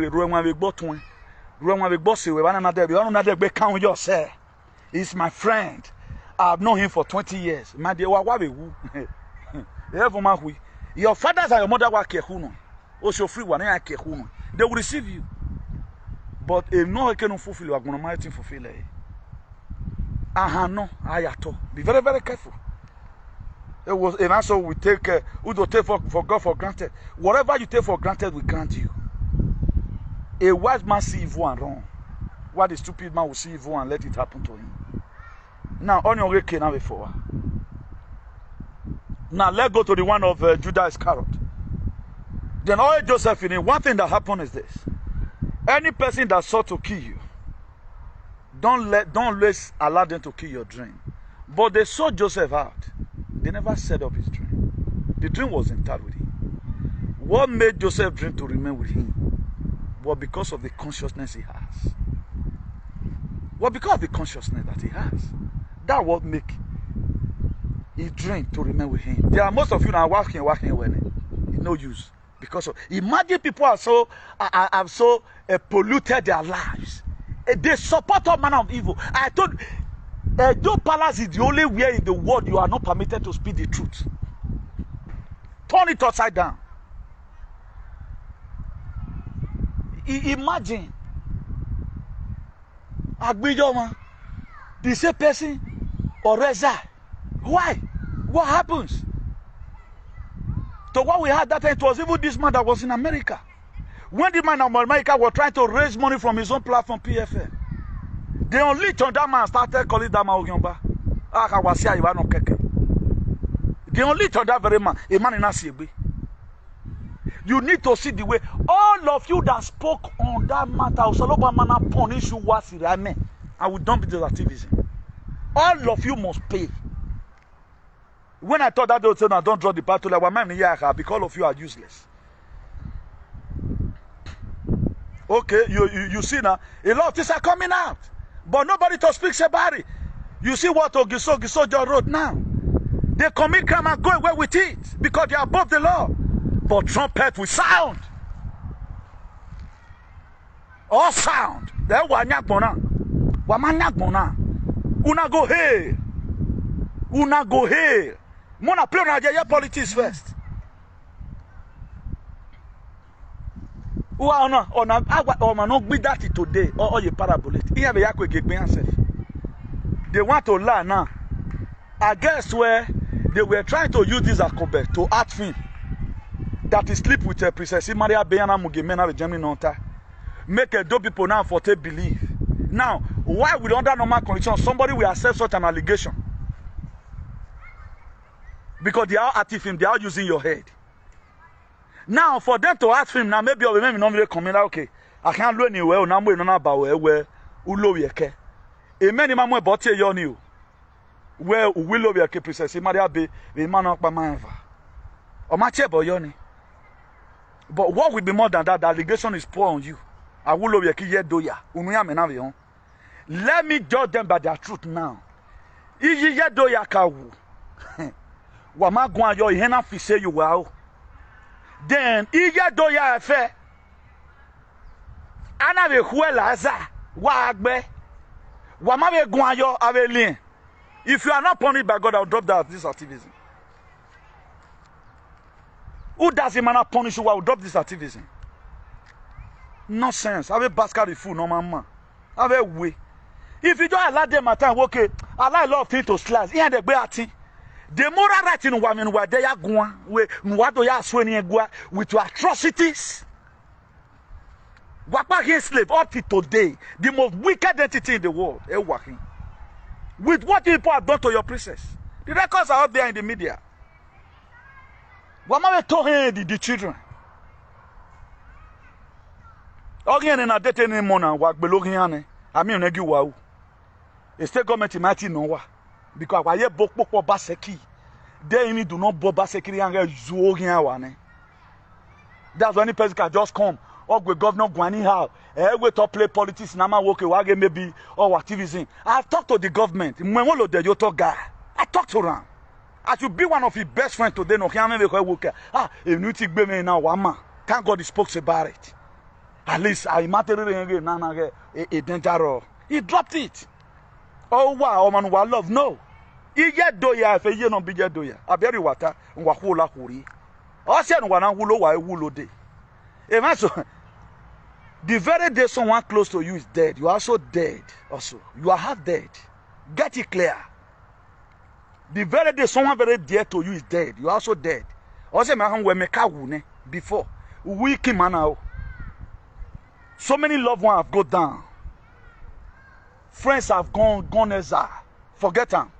he's my friend. I've known him for 20 years. My dear, your fathers and your mother were careful. Also free one, they will receive you. But if no one can fulfill, you are going to mighty fulfill it. No, be very, very careful. It was an answer we take, we don't take for God for granted. Whatever you take for granted, we grant you. A wise man see evil and wrong. What the stupid man will see evil and let it happen to him. Now, on your way now before. Now, let's go to the one of Judah Iscariot. Then all Joseph in it, one thing that happened is this. Any person that sought to kill you, don't allow them to kill your dream. But they saw Joseph out. They never set up his dream. The dream was intact with him. What made Joseph's dream to remain with him? Well, because of the consciousness he has. Well, because of the consciousness that he has. That what make his dream to remain with him. There are most of you now working when it's no use. Because of, imagine people are so polluted their lives. They support all manner of evil. I told Edo Palace is the only way in the world you are not permitted to speak the truth. Turn it upside down. Imagine Agbijoma, the same person or Reza. Why? What happens? So what we had that time, it was even this man that was in America. When the man in America was trying to raise money from his own platform, PFM, they only turned that man started calling that man Ogyomba. They only turned that very man, a man in Asiebe. You need to see the way all of you that spoke on that matter, I will dump this activism. All of you must pay. When I thought that they would say, no, don't draw the battle, like, because all of you are useless. Okay, you see now, a lot of things are coming out, but nobody to speak about it. You see what Ogiso wrote now. They commit crime and go away with it because they are above the law. But trumpet will sound. All sound. They wanyakbona. Wamanyakbona. Una go here. Una go here. Mona play on politics first. Not be that today or you parabolate. They want to learn now. I guess where they were trying to use this alphabet to act film that is sleep with a Princess Maria Bayana Mugemena with Germany Nota. Make a dope people now for to believe. Now, why with under normal conditions somebody will accept such an allegation? Because they are active film, they are using your head. Now, for them to ask him, now maybe I'll not come in. Okay, I can't learn you well. Now we don't know about where Ulo yeke. A many mamma bought your new. Where Willow yeke Princess Maria be the man of Pamava. Or my chair boyoni. But what will be more than that? The allegation is poor on you. I will yeke ye doya. Unuya menavion. Let me judge them by their truth now. Iji ye doya kawu. Wama gwa yo ihena fise you wow. Then iya doya efe ana be huela za wa agbe wa ma be gun ayo avelin. If you are not punished by God, I will drop that this activism. Who does him not punish you? I will drop this activism. Nonsense. Have a basket of food, no man. Have a way. If you don't allow them at time, okay, allow a lot of things to slash. Here the bad thing. The moral right in women where they are going with your atrocities. Wapaki slave up to today, the most wicked entity in the world, working. With what people have done to your princess. The records are out there in the media. Wamawe told the children. Ogin in a date in Mona, work below Giane. I mean, Negiwau. The state government might know. Because why book baseki, they do not bo baseki and zuogian. That's when the person can just come. Or the governor Guani how we to play politics nama woke wage maybe or activism. I've talked to the government. Mwolo de yoto guy. I talked to him. I should be one of his best friends today. No can make woke. If you take me now, wama. Thank God he spoke about it. At least I matter a danger. He dropped it. Oh wow, man, wa love no. Iye doya fe ye no bi je doya. Aberi wata nwa hula huri. O se no wana hulo wa ewulo de. Imagine the very day someone close to you is dead, you are also dead also. You are half dead. Get it clear. The very day someone very dear to you is dead, you are also dead. Also me we make wune before. We kim now. So many loved ones have gone down. Friends have gone exile. Forget them.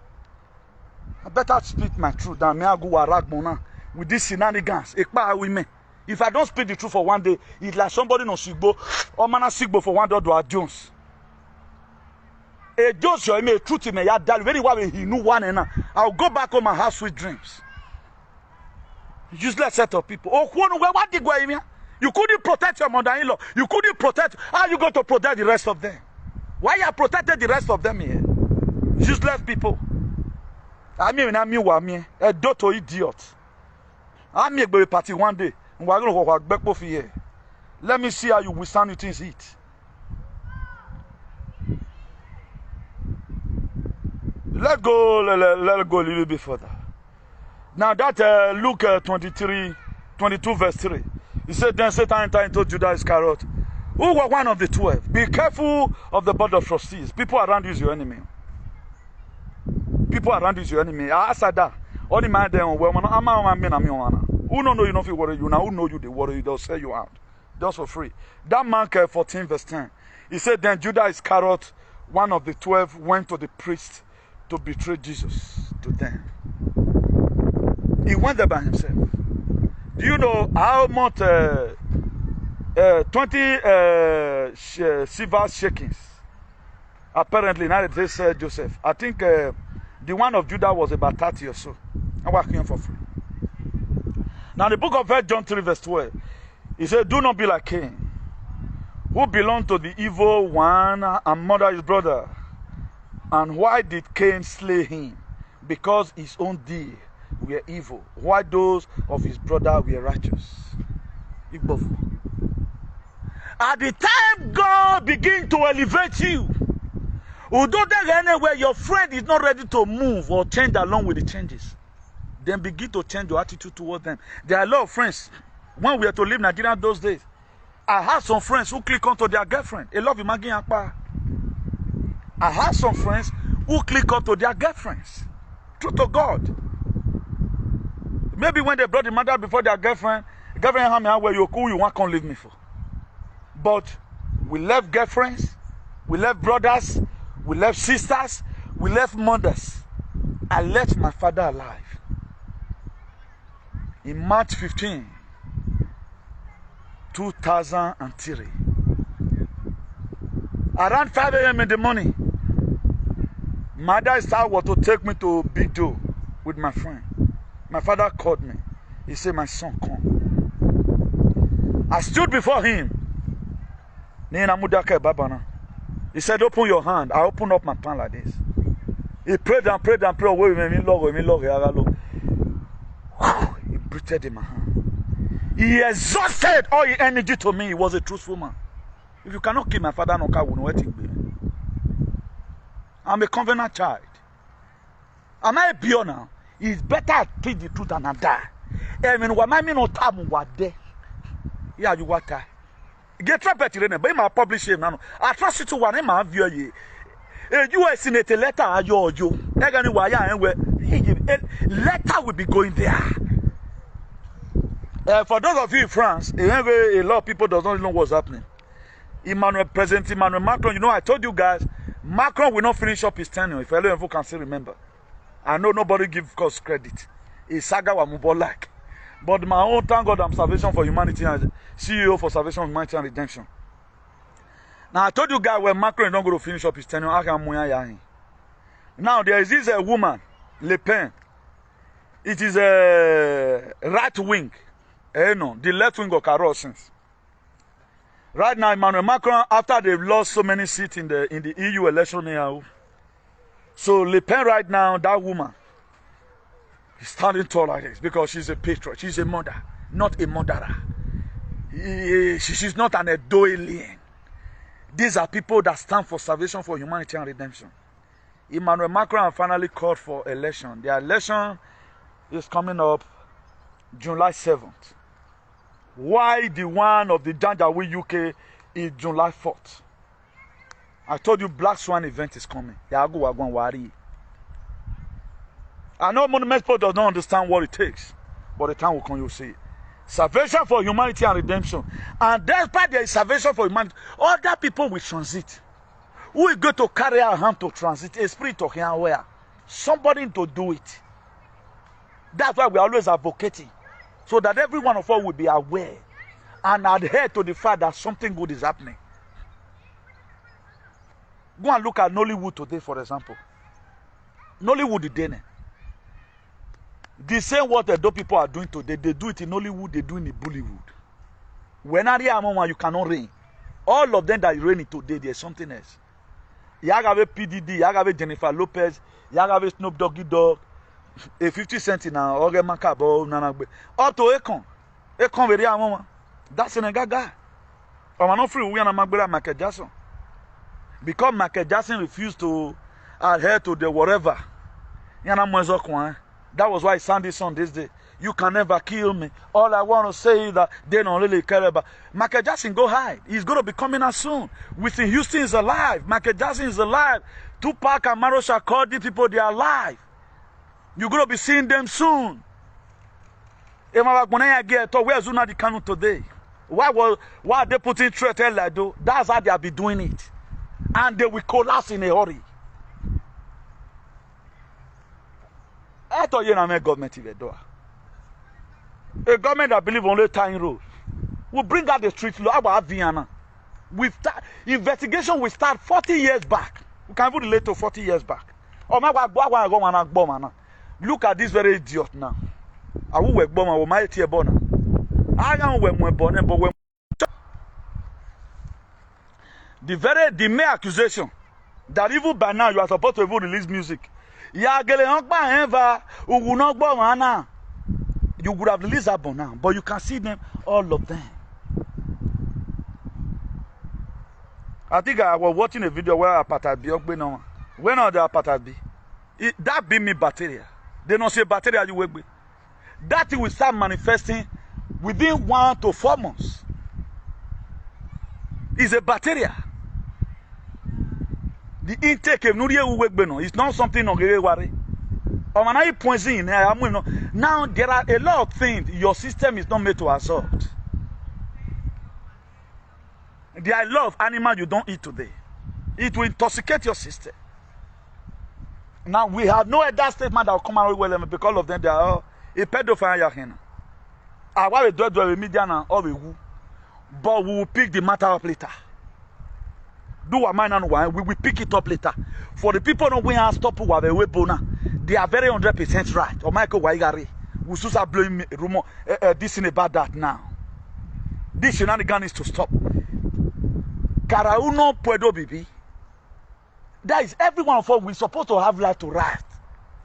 I better speak my truth than me I go warag with these shenanigans. If I don't speak the truth for one day, it's like somebody no sigbo or man sigbo for one day do a Jones. A Jones you may truth me ya dal very well he knew one and I'll go back home and have sweet dreams. Useless set of people. Oh, what did go here? You couldn't protect your mother-in-law. You couldn't protect. How are you going to protect the rest of them? Why you protected the rest of them here? Useless people. I mean, a daughter idiot. I'm a baby party one day. We're going to walk back both here. Let me see how you withstand the things eat. Let go a little bit further. Now that Luke 22 verse 3. He said, then Satan entered into Judah Iscariot, who were one of the 12. Be careful of the board of trustees. People around you is your enemy. People around you is your enemy. I said that. Only man there on who don't know you don't worry you now. Who know you they worry you, they'll sell you out. Just for free. That Mark 14 verse 10. He said, then Judah Iscariot, one of the 12, went to the priest to betray Jesus to them. He went there by himself. Do you know how much 20 silver shekels Apparently, now they say Joseph. I think the one of Judah was about 30 or so. I'm working for free. Now, the book of 1 John 3, verse 12, he said, do not be like Cain, who belonged to the evil one and murdered his brother. And why did Cain slay him? Because his own deeds were evil, while those of his brother were righteous. At the time God begins to elevate you, although there anywhere your friend is not ready to move or change along with the changes, then begin to change your attitude towards them. There are a lot of friends. When we had to leave Nigeria those days, I had some friends who click onto their girlfriend. A lot of them. I had some friends who click onto their girlfriends. True to God. Maybe when they brought the mother before their girlfriend had me where you cool, you want to leave me for. But we left girlfriends, we left brothers, we left sisters, we left mothers. I left my father alive. In March 15, 2003. Around 5 a.m. in the morning, my dad started to take me to Big Joe with my friend. My father called me. He said, my son, come. I stood before him. He said, open your hand. I opened up my palm like this. He prayed and prayed and prayed. He breathed in my hand. He exhausted all his energy to me. He was a truthful man. If you cannot kill my father, no car will know what it be. I'm a covenant child. Am I a pure now? It's better I speak the truth than I die. I mean, what I mean, no time what there. Yeah, you what I get trapped in but my publish him now. I trust you to one in my view. You are seen a letter, you. Letter will be going there. For those of you in France, a lot of people don't know what's happening. President Emmanuel Macron, you know, I told you guys, Macron will not finish up his tenure. If anyone can still remember. I know nobody gives us credit. It's saga wa like. But my own, thank God, I'm Salvation for Humanity and CEO for Salvation for Humanity and Redemption. Now, I told you guys when Macron is not going to finish up his tenure, now, there is this woman, Le Pen. It is a right wing. No, the left wing of Carosins. Right now, Emmanuel Macron, after they've lost so many seats in the EU election now, so Le Pen right now, that woman, is standing tall like this because she's a patriot. She's a mother, not a murderer. She's not an alien. These are people that stand for salvation for humanity and redemption. Emmanuel Macron finally called for election. The election is coming up July 7th. Why the one of the Janjaweed UK is July 4th? I told you Black Swan event is coming. I know Monument Sport does not understand what it takes, but the time will come, you'll see it. Salvation for humanity and redemption. And despite there is salvation for humanity, other people will transit. Who is going to carry our hand to transit? A spirit of here where? Somebody to do it. That's why we are always advocating. So that every one of us will be aware and adhere to the fact that something good is happening. Go and look at Nollywood today, for example. Nollywood today. The same what the people are doing today, they do it in Nollywood, they do it in Bollywood. When I hear one, you cannot reign. All of them that are reigning today, there's something else. You have PDD, you have Jennifer Lopez, you have Snoop Doggy Dogg, a 50 cent in our Oregon Cabo, Nanagbe. Auto Econ. Econ very mama. That's a gaga. I'm not free, we are not Michael Jackson. Because Michael Jackson refused to adhere to the whatever. That was why he sang this song this day. You can never kill me. All I want to say is that they don't really care about. Michael Jackson, go hide. He's going to be coming out soon. Whitney Houston is alive. Michael Jackson is alive. Tupac and Marosha called these people, they are alive. You're going to be seeing them soon. Where's Una the Kanu today? Why are they putting threat like that? That's how they have been doing it. And they will collapse in a hurry. I thought you know government in the door. A government that believes only tying rules will bring out the street law about Vienna. Investigation will start 40 years back. We can even relate to 40 years back. Oh my God, look at this very idiot now. I will work bomb or my tear bonner. I am when born, but when the mere accusation that even by now you are supposed to even release music. Ya you would have released that now, but you can see them, all of them. I think I was watching a video where Apatabi, when are the Apatabi? That be me bacteria. They don't say bacteria you work with. That will start manifesting within 1 to 4 months. It's a bacteria. The intake of Nuria is not something on worry. Now there are a lot of things your system is not made to absorb. There are a lot of animals you don't eat today. It will intoxicate your system. Now we have no other statement that will come out well because of them. They are a pedophile. I want to do a media now, but we will pick the matter up later. Do a man and why we will pick it up later. For the people who will stop who have a weapon, they are very 100% right. Or Michael Waigari, we should start blowing rumor this in about that now. This shenanigan is to stop. Karauno puedo bibi. That is every one of us. We're supposed to have life to write.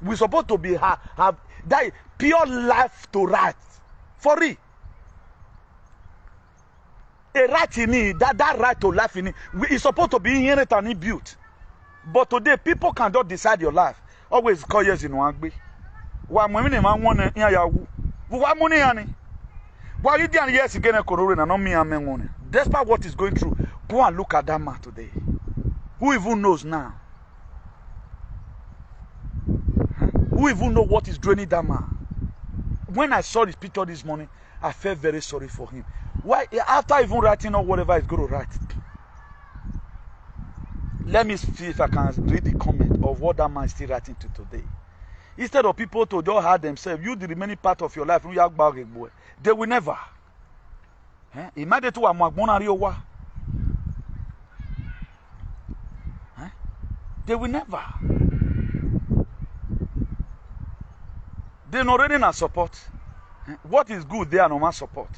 We're supposed to be have that is pure life to write. For it. A right in it, that right to life in it, is supposed to be inherent and inbuilt. But today, people cannot decide your life. Always call years in one way. Why money man want in Yahu? Why money ani? Why you didn't yes again a corona and not me and men? Despite what is going through, go and look at that man today. Who even knows now? Who even know what is draining that man? When I saw this picture this morning, I felt very sorry for him. Why? After even writing or whatever he's going to write, let me see if I can read the comment of what that man is still writing to today. Instead of people to just hurt themselves, you the remaining part of your life, they will never. Imagine to a Magbona. They will never. They not already not support. What is good, they are no support.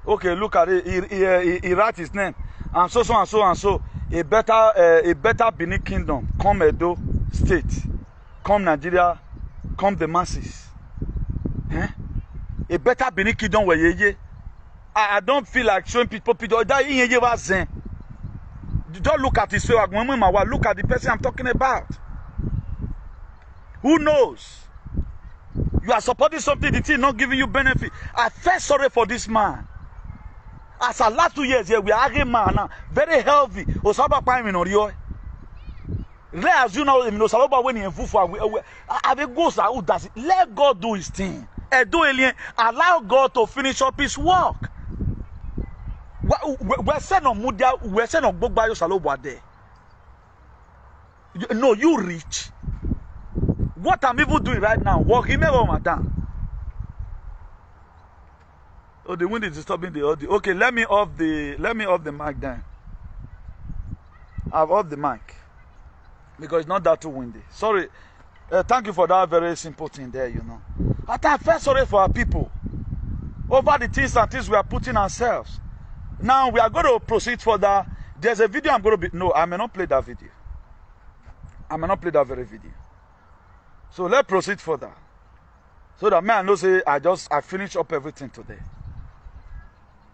Okay, look at it. He writes his name. And so and so and so. A better Benin Kingdom. Come Edo State. Come Nigeria. Come the masses. A better Benin Kingdom where ye. I don't feel like showing people. That don't look at his face. Look at the person I'm talking about. Who knows? You are supporting something that is not giving you benefit. I feel sorry for this man. As our last 2 years here, we are a man now, very healthy. Osaba Pine in Orio. As you know, Saloba when he in Fufu, I will go who does it. Let God do his thing. Allow God to finish up his work. We're saying on Mudia, we're saying on Bogbayo Saloba there. No, you rich. What I'm even doing right now, walking over madam. Oh, the wind is disturbing the audio. Okay, let me off the mic then. I've off the mic because it's not that too windy. Sorry. Thank you for that very simple thing there, you know. I feel sorry for our people over the things and things we are putting ourselves. Now we are going to proceed further. There's a video I'm going to be. No, I may not play that video. I may not play that very video. So let's proceed further. So that man knows I finished up everything today.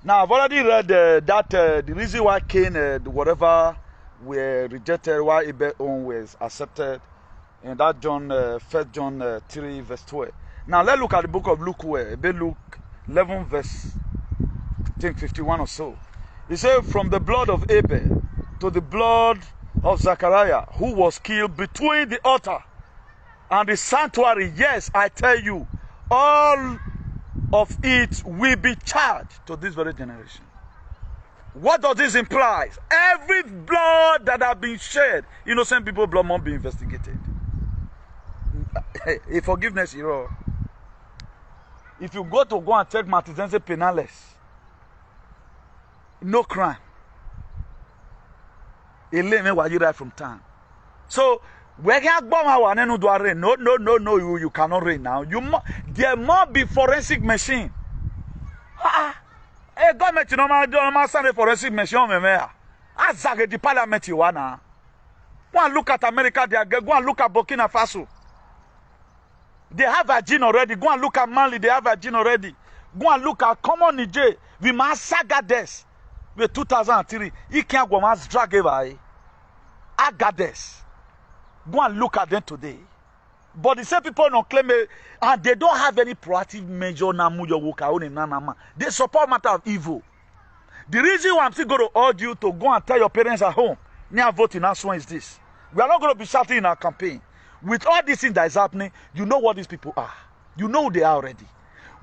Now I've already read the reason why Cain whatever were rejected, why Abel's own was accepted, and that John 1 John 3 verse 12. Now let's look at the book of Luke where Luke 11 verse I think 51 or so. It says from the blood of Abel to the blood of Zachariah, who was killed between the altar and the sanctuary. Yes, I tell you, all of it will be charged to this very generation. What does this imply? Every blood that has been shed, innocent people's blood must be investigated. A forgiveness, if you go and take Martinez penales, no crime. Ele me wa right from town. So we can't bomb our no do rain. No, you cannot rain now. There must be forensic machine. Government no ma send a forensic machine me me. Azage the parliament you wanna. Go and look at America, go and look at Burkina Faso. They have a gene already. Go and look at Mali, they have a gene already. Go and look at common Niger. We must saga this. With 2003, he can't go and drag away. Agades. Go and look at them today. But the same people don't claim it, and they don't have any proactive measure. They support matter of evil. The reason why I'm still going to urge you to go and tell your parents at home, near voting last one is this. We are not going to be shouting in our campaign. With all these things that is happening, you know what these people are. You know who they are already.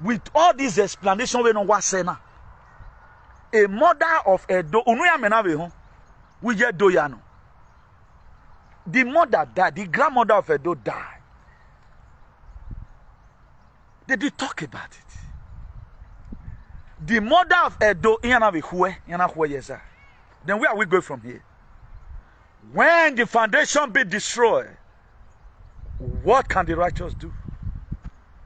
With all these explanations, we know what saying. A mother of Edo, we just do yano. The mother died, the grandmother of Edo died. They did talk about it. The mother of Edo, then where are we going from here? When the foundation be destroyed, what can the righteous do?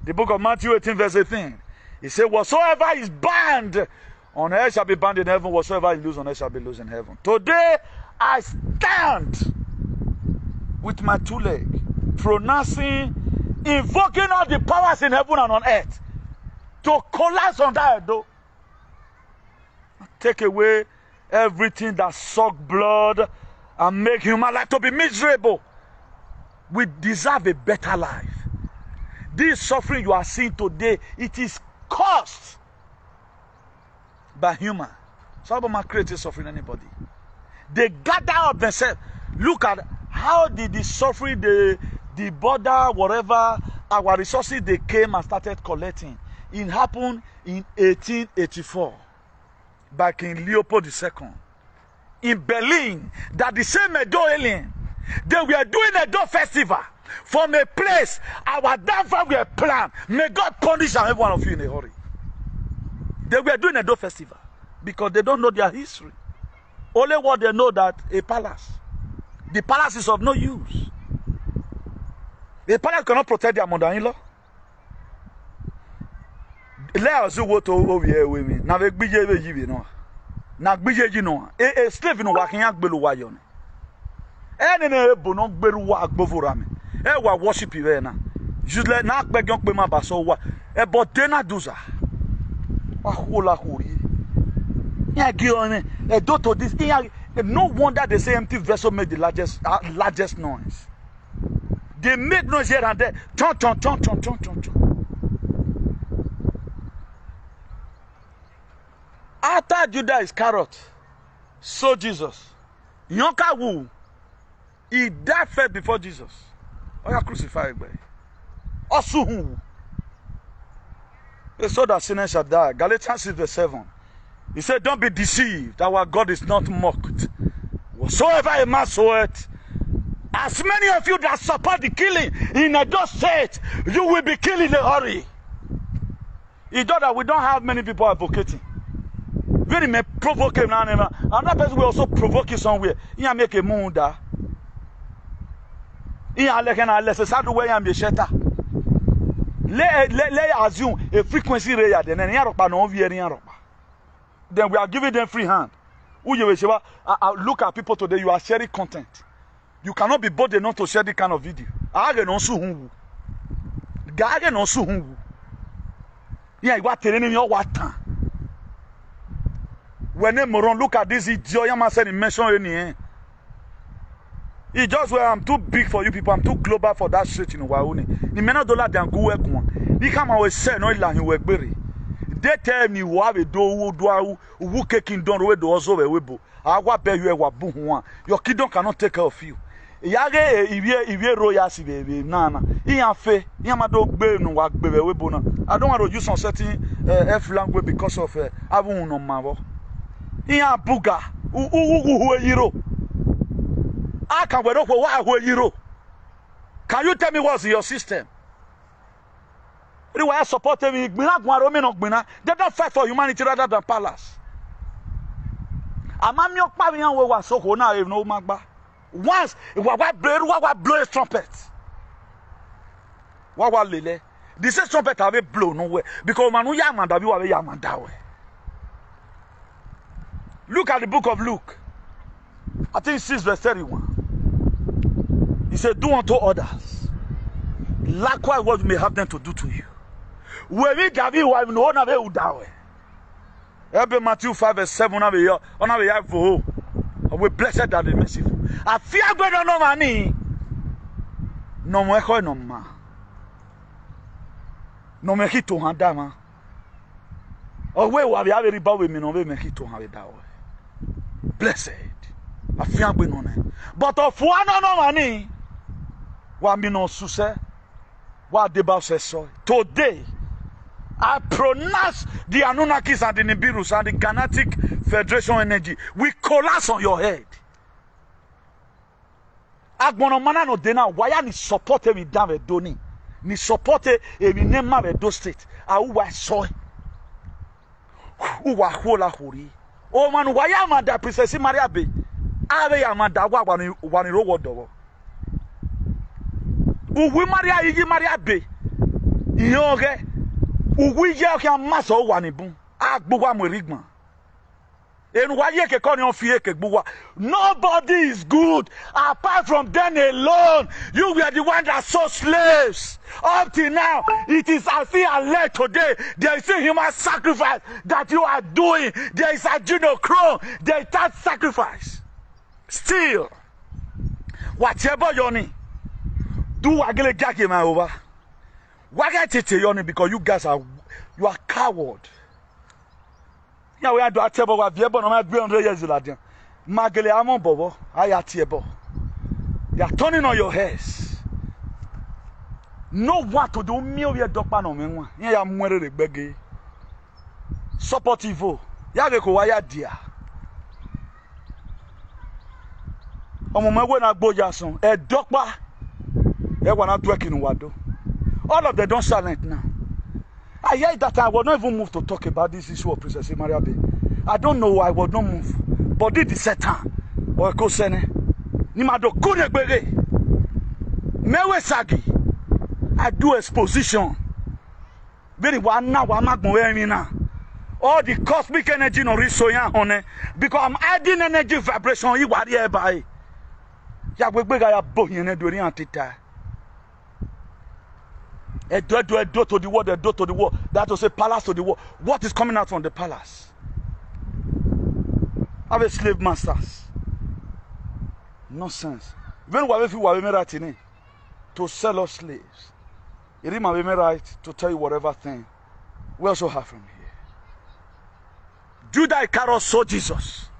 The book of Matthew 18 verse 18. He said, whatsoever is bound on earth shall be bound in heaven, whatsoever is loose on earth shall be loose in heaven. Today, I stand with my two legs, pronouncing, invoking all the powers in heaven and on earth to collapse on that door. Take away everything that sucks blood and make human life to be miserable. We deserve a better life. This suffering you are seeing today, it is caused by human. Some created suffering anybody. They gather up themselves. Look at how did the suffering, the border, whatever, our resources they came and started collecting. It happened in 1884 by King Leopold II. In Berlin, that the same Edo alien, they were doing a Edo festival from a place our downfall were planned. May God punish every one of you in a hurry. They were doing a Edo festival because they don't know their history. Only what they know that a palace. The palace is of no use. The palace cannot protect their mother-in-law. Let us go to over here with me. Now we be you know. Now be you know. A slave no working at Beluwayon. Any bono beruwa agbovorame. E wa worship you na. Just let na beg young pema baso wa. E botena duza. Wa hula huri. Yeah, give e do to this. No wonder the same empty vessel made the largest noise. They make noise here and there. Chon. After Judah Iscariot saw Jesus, Yonka Wu, he died first before Jesus. Oh, you crucified by. Also, they saw that sinners shall die. Galatians 6 verse 7. He said, don't be deceived. Our God is not mocked. Whatsoever a man soweth, as many of you that support the killing in Edo State, you will be killed in a hurry. It's not that we don't have many people advocating. Very may provoke him now. Another person will also provoke you somewhere. You make a moon da. You let's say way I'm the shelter. Let assume a frequency rate then then we are giving them free hand. Look at people today, you are sharing content. You cannot be bold enough to share this kind of video. Yeah, you are telling me what time. When they look at this, Joyama said he mentioned any. It's just where I'm too big for you people, I'm too global for that shit in Wauni. The men of dollar than go work one. They come always say no land you work berry. They tell me who have a do who caking down where do also a webo. I wa bear you a boom one. Your kid cannot take care of you. Yage if you royalty baby nana. Fe Yamado bear no work baby webona. I don't want to use some certain F language because of Avun no mavo. Iya buga who a hero. I can wait for what hero. Can you tell me what's your system? They were supporting me. They don't fight for humanity rather than palace. Amamio Pavian was so now, you know, Magba. Once, what blow a trumpet. What lele? This is trumpet have a blow nowhere because Manu Yamanda, you have a Yamanda. Look at the book of Luke. I think 6 verse 31. He said, do unto others likewise what you may have them to do to you. We will give you one of you down. Every Matthew 5 verse 7 on a for we blessed that be merciful. I fear God no money. No more no ma. No me hit to handama. Oh, we will have very bad with me, no me hit to have it that way. Blessed. I fear God no name. But of one no money. What me no success? What the Bible says so. Today, I pronounce the Anunnakis and the Nibirus and the Galactic Federation Energy. We collapse on your head. Agbonomana no dena why ni support me down with Doni. Ni support me nema with those state. Awa soy. Uwa hola hori. O man why am da Princess Maria be? Ave amanda wa wani ro wodo. Uwi Maria yi Maria be. Iyoge. Uwi je o kan maso wani bun. Agbo wa mo rigman. Nobody is good apart from them alone. You were the one that saw slaves. Up till now, it is as if alert today. There is a human sacrifice that you are doing. There is a genochrome. There is that sacrifice. Still, whatever you need, do agile jackie my over. Because you guys are coward. Yeah, we are doing a table of the no 300 years old. Magele amon bobo, ayatiebo. They are turning on your heads. No what to do, me over dokpa no me. Yeah, mwere de bege. Supportivo. Ya be ko waya dia. Omo mewe na gboja son. E dokpa. E wana twerking wado. All of them don't silent now. I hear that I was not even moved to talk about this issue of Princess Maria Bay. I don't know why I was not moved. But this is Satan. Or Kosene. Nimado Kurebere. Mewesagi. I do exposition. Very one now, I'm not going now. All the cosmic energy no resoya honey. Because I'm adding energy vibration. You are here by. Ya we ya bohin and doing antita. A door to the wall, a door to the wall. That was a palace to the wall. What is coming out from the palace? Have a slave masters. Nonsense. When we have right in it to sell us slaves, it is my right to tell you whatever thing we also have from here. Judah Iscariot saw Jesus,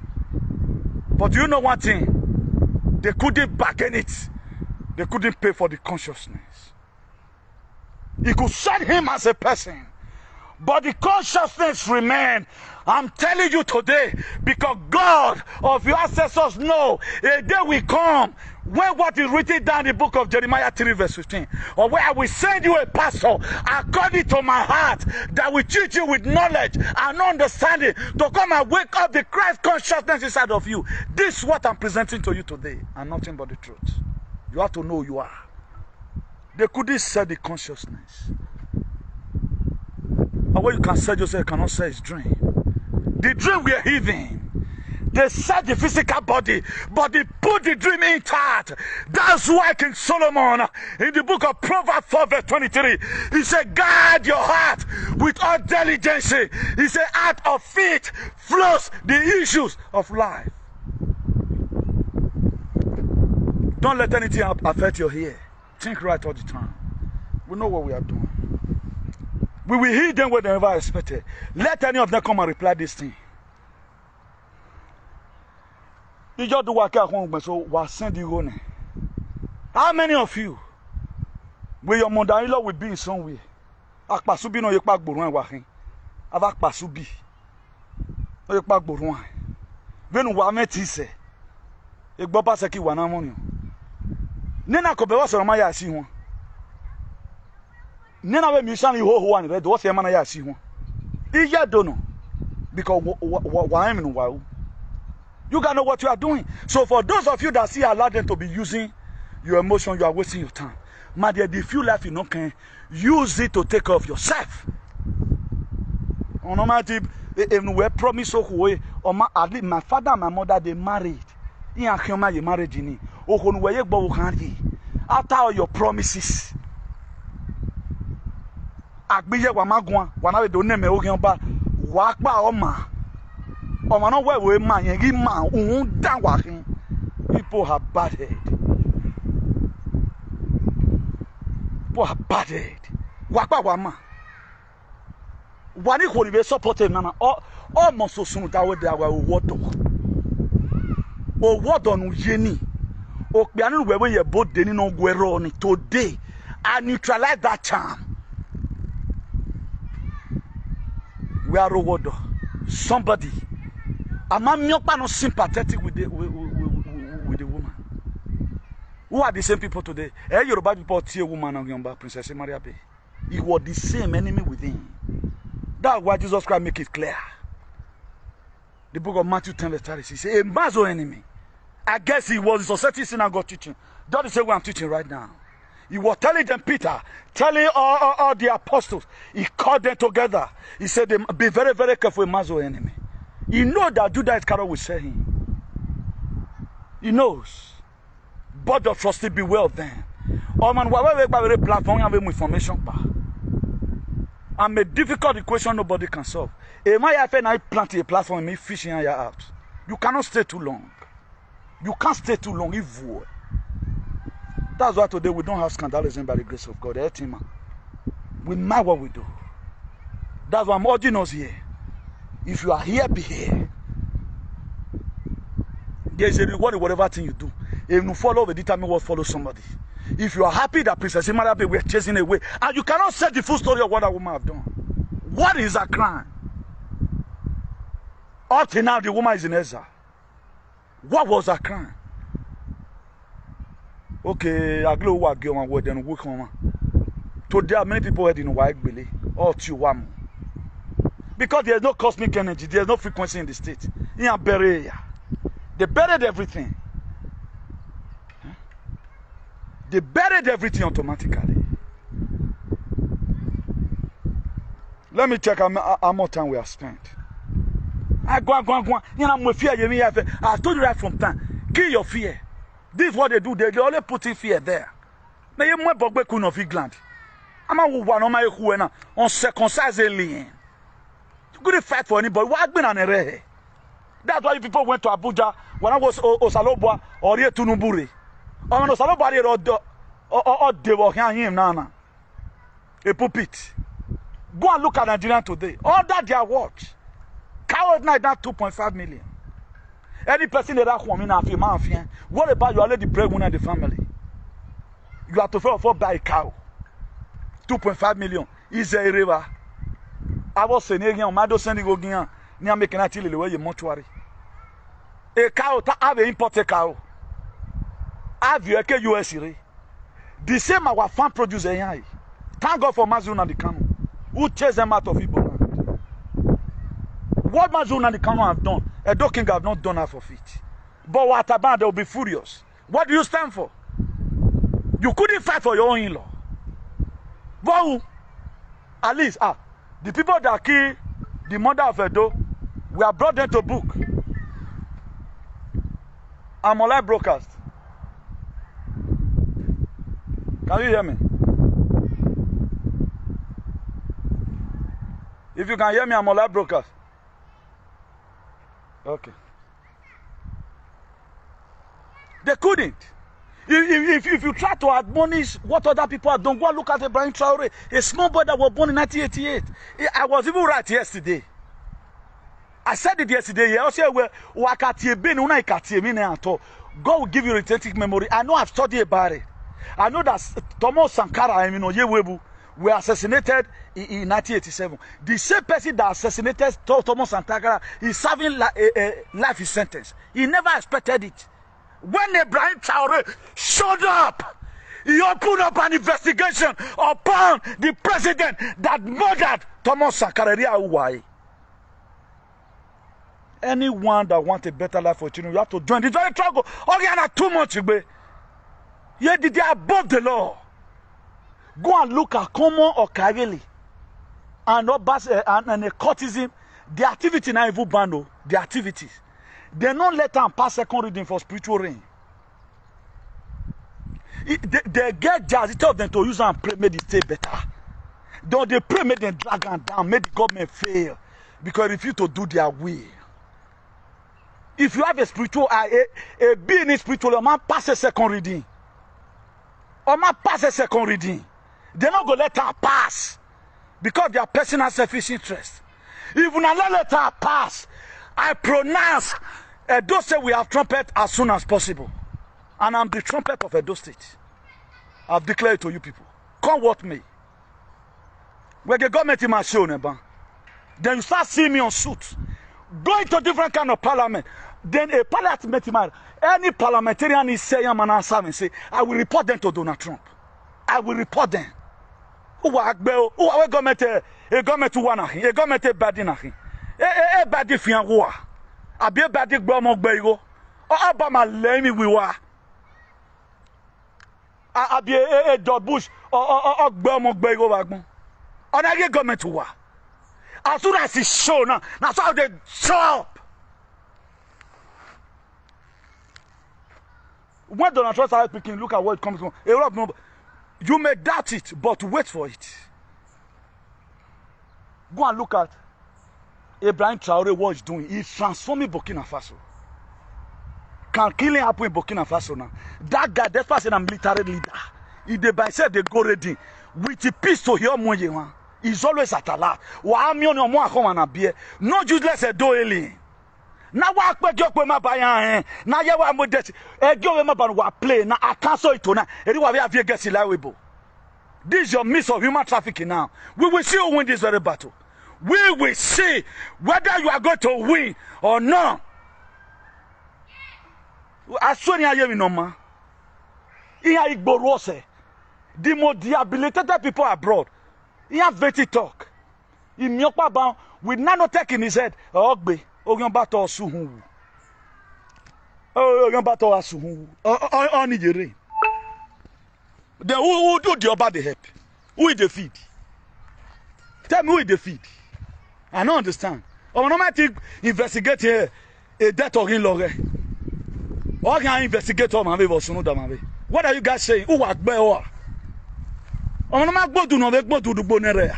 but you know one thing? They couldn't bargain it. They couldn't pay for the consciousness. He could set him as a person, but the consciousness remained. I'm telling you today, because God of your ancestors know a day will come when what is written down in the book of Jeremiah 3 verse 15, or where I will send you a pastor according to my heart that will teach you with knowledge and understanding to come and wake up the Christ consciousness inside of you. This is what I'm presenting to you today, and nothing but the truth. You have to know who you are. They couldn't set the consciousness. And what you can set yourself cannot set his dream. The dream we are having. They set the physical body, but they put the dream intact. That's why King Solomon, in the book of Proverbs 4 verse 23, he said, guard your heart with all diligence. He said, out of it flows the issues of life. Don't let anything affect your ear. Think right all the time. We know what we are doing. We will hear them where they never expected. Let any of them come and reply this thing. You just do work at home, so we'll send you on. How many of you, where your mother-in-law will be in somewhere? Akpasubi no yekpa gboruan wahin. Ava akpasubi. No yekpa gboruan. Venu wa meti se. Egbo pa se ki wa na money. Nena ko be wo so ma ya si ho. Nena we mi san ho ho an re do se ma na ya si ho. Ija do no. Because wa am no wa. You gotta know what you are doing. So for those of you that see allow them to be using your emotion, you are wasting your time. My dear, the few life you know can use it to take care of yourself. On my tip, we promise my father and my mother they married. You married in after all your promises. Agbiye wamagwa wanawe do neme ogen ba wakpa oma no we man yen ma uhun dan wahin. People have bad head. People have bad head. Wakpa wama wani ko be support him na almost so soon that way they are wodo o wodo no yeni o pe anu we ye bode ni no gwero ni today. I neutralize that charm. We are rewarded. Somebody. Am I not sympathetic with the woman? Who are the same people today? Hey, Yoruba people see a woman and Princess Maria Bay. He was the same enemy within. That's why Jesus Christ make it clear. The book of Matthew 10:30. He said, a mazo enemy. I guess he was the society synagogue teaching. That is what I'm teaching right now. He was telling them, Peter, telling all the apostles. He called them together. He said, be very, very careful with Mazo's enemy. He knows that Judas Iscariot will say him. He knows. But the trusted be well then. Oh man, whatever platform have information. And a difficult equation nobody can solve. If I plant a platform and me fishing out, you cannot stay too long. You can't stay too long if you. That's why today we don't have scandalism by the grace of God. We mind what we do. That's why I'm urging us here. If you are here, be here. There's a reward in whatever thing you do. If you follow, the determine what follow somebody. If you are happy that Princess Imarabe were chasing away, and you cannot say the full story of what that woman have done. What is a crime? Up till now, the woman is in exile. What was her crime? Okay, I go work on word and work on. Today, many people head in white belly or Chihuahua. Because there's no cosmic energy, there's no frequency in the state. In a barrier. They buried everything. They buried everything automatically. Let me check how much time we have spent. I go. You know, I'm fear. I told you right from time. Kill your fear. This is what they do. They only put in fear there. Now you might be queen of England. I'm a one on my who on circumcised alien. You couldn't fight for anybody. What been on a rehe? That's why people went to Abuja when I was Osalobwa or here to Nuburi. Or when Osalobwa or they were him now. A pulpit. Go and look at Nigeria today. All that their watch. Coward night now 2.5 million. Any person that what about you already breadwinner in the family? You have to fall buy a cow. 2.5 million. Is a river. I was saying, Mado sending Ogian, near making a chili where you mortuary. A cow, have an imported cow. Have you a US? The same our farm producer. Thank God for Mazun and the Kano. Who chased them out of Igbo land? What Mazun and the Kano have done, Edo King have not done half of it. But what about they will be furious? What do you stand for? You couldn't fight for your own in-law. But at least, the people that killed the mother of Edo, we are brought them to book. I'm on live broadcast. Can you hear me? If you can hear me, I'm on live broadcast. Okay. They couldn't. If you try to admonish what other people have done, go and look at Ibrahim Traore, a small boy that was born in 1988. I was even right yesterday. I said it yesterday. God will give you retentive memory. I know I've studied about it. I know that Thomas Sankara were assassinated in 1987. The same person that assassinated Thomas Sankara is serving life sentence. He never expected it. When Ibrahim Traore showed up, he opened up an investigation upon the president that murdered Thomas Sankara. Anyone that wants a better life for children, you have to join. It's very struggle. Oh, you are too much, baby. Yeah, they are above the law. Go and look at Common or Kareli and a courtesan. The activity now even bando. The activities. They don't let them pass second reading for spiritual rain. They get jazz. Tell them to use and pray, make it stay better. Don't they pray, make them drag them down, make the government fail because they refuse to do their will. If you have a spiritual eye, a being in spiritual, a man pass a second reading. A man pass a second reading. They're not going to let her pass because their personal selfish interest. If we not let her pass, I pronounce Edo State we have trumpet as soon as possible. And I'm the trumpet of Edo State. I've declared it to you people. Come with me. When the government in my show, then you start seeing me on suit. Going to different kind of parliament. Then a parliament, any parliamentarian is saying, man, answer me, say, I will report them to Donald Trump. I will report them. Who are government a government to one a government a bad in a bad if you are war. I be a bad Bamog Bago. Or Obama Lamy we were. I be a dog bush or Bamog Bago Wagmo. On I get government to war. As soon as it's shown now, that's how they show up. When Donald Trump started speaking, look at what comes from. You may doubt it, but wait for it. Go and look at Ibrahim Traore, what he's doing. He's transforming Burkina Faso. Can killing happen in Burkina Faso now? That guy, that's why I'm military leader. If they by say they go ready with the peace to hear more, he's always at alert. No useless a do alien. Now what my buy now you are more dirty. Play now I cancel it now. This is your midst of human trafficking now. We will see who win this very battle. We will see whether you are going to win or not. As soon as you know, the more rehabilitated people abroad, he have vetty talk. He myopa with nanotech in his head. Ogbe. Ogun bato suhun. Ogun bato asuhun. Oni jere. Then who do the about the help? Who is the feed? Tell me who is the feed. I don't understand. I'm not investigate here a death of in-law. Or can investigate on my way or sooner than my way. What are you guys saying? Who are better? I'm not going to know the bonere.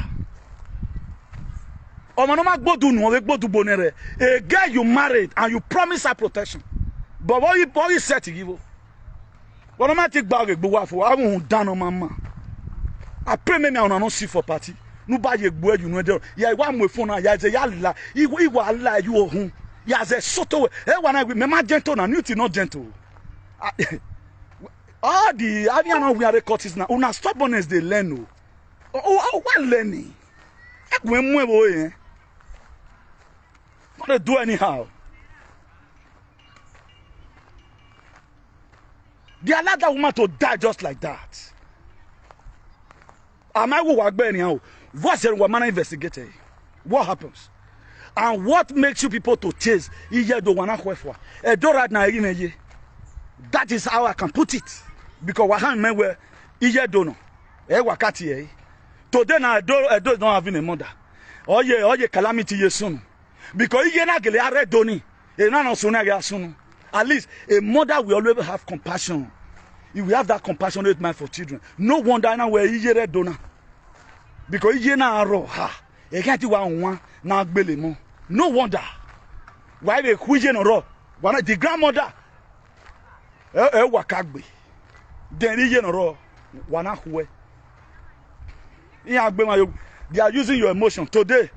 A girl you married and you promise her protection. But what you said to give? What am I take back? I won't down on my man. I pray me now not see for party. Nobody boy you know there. Yeah, one with phone. Yeah, say yalla. He will lie you home. Yeah, say soto. Hey, when I remember gentle and you not gentle. All the Avian we are recording now. Una stubbornness they learn. Oh, what learning? When we boy. What they do anyhow? They allow that woman to die just like that. Am I work anyhow? What's the woman investigated? What happens? And what makes you people to chase? That is how I can put it. Because what happened where don't know. Today now I don't having a mother. Oh yeah, calamity soon. Because at least a mother will always have compassion. If we have that compassionate mind for children, no wonder now where you donor. Because you na ro ha, e can't one na gbele mo. No wonder. Why they kuje no ro? One the grandmother wakagbe. Then you no ro wana huwe. They are using your emotion. Today,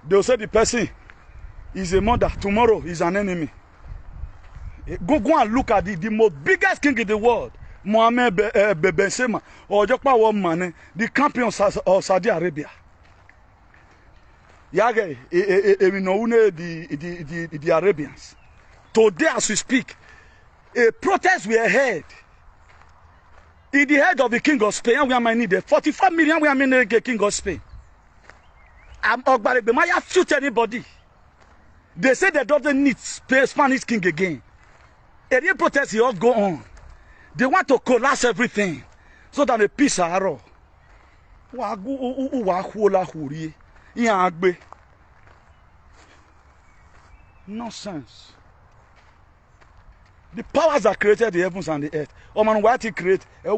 they will say the person is a mother. Tomorrow, is an enemy. Go and look at the most biggest king in the world, Mohammed Ben Salman, or Jokpa Woman, the champion of Saudi Arabia. Yage, the Arabians. Today, as we speak, a protest we held. In the head of the king of Spain, we are needed 45 million. We are the king of Spain. I'm Ogbarebe. I shoot anybody. They say they don't need Spanish king again. A real protest all go on. They want to collapse everything so that the peace are all. Nonsense. The powers that created the heavens and the earth. Oh man, what he create? A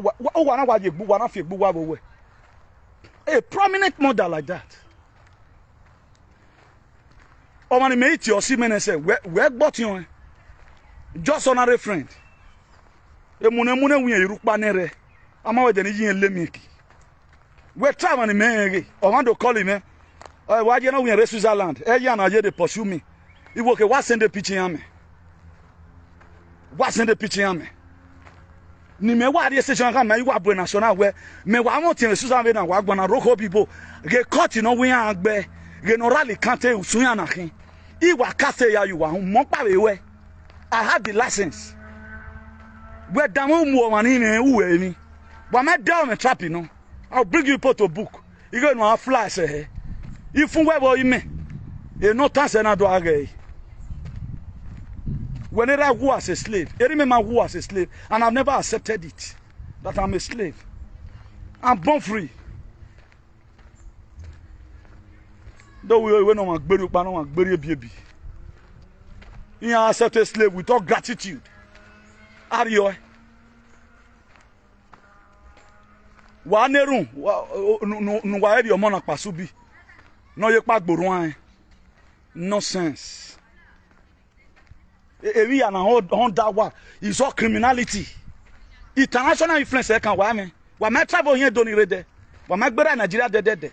prominent mother like that. Oh man, me eat your semen and say, where bought you? Just honorary friend. E mune we rukba nere. Ama we deni yin lemiki. We try man me. I want to call him. Why you know we in Switzerland? Na je dey pursue me. He work what send the picture am. What send the picture am. Ni me wa dey station kan me wa boy national where me wa won tin Switzerland na wa gbona roko people. Ge cut no we agbe. Ge no rally kante usunya na kin. I wa kase ya you wa mo pa we. I have the license. Where down more money in me. But my down a trap, you know. I'll bring you put a book. You go to fly, say, if you were me, you no chance and I do again. Whenever I was a slave, I remember I was a slave, and I've never accepted it that I'm a slave. I'm born free. Though we went on a baby. You accept a slave without gratitude. Are you? Wa nerun no wa eri omo na pasubi. No ye pa gboro nonsense. We are on that one. It's all criminality. International influence can wa me. Wa me travel here don't read. Wa me gbera Nigeria de.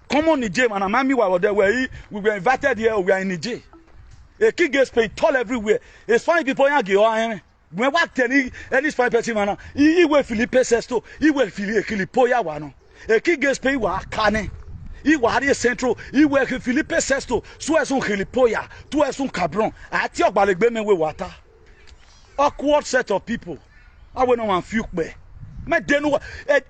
Come on Niger man, mami wa there where we were invited here, we are in Niger. A kid gets paid tall everywhere. It's funny people here go when what any spy person man, he will Philippe Sesto, he will Filippo Yawano. A kid gets paid wa cane. He was central, he will Philippe Sesto, so as un Filippoya, to as un cabron. I tell Balegbe with water. Awkward set of people. I went on fuke me. Me then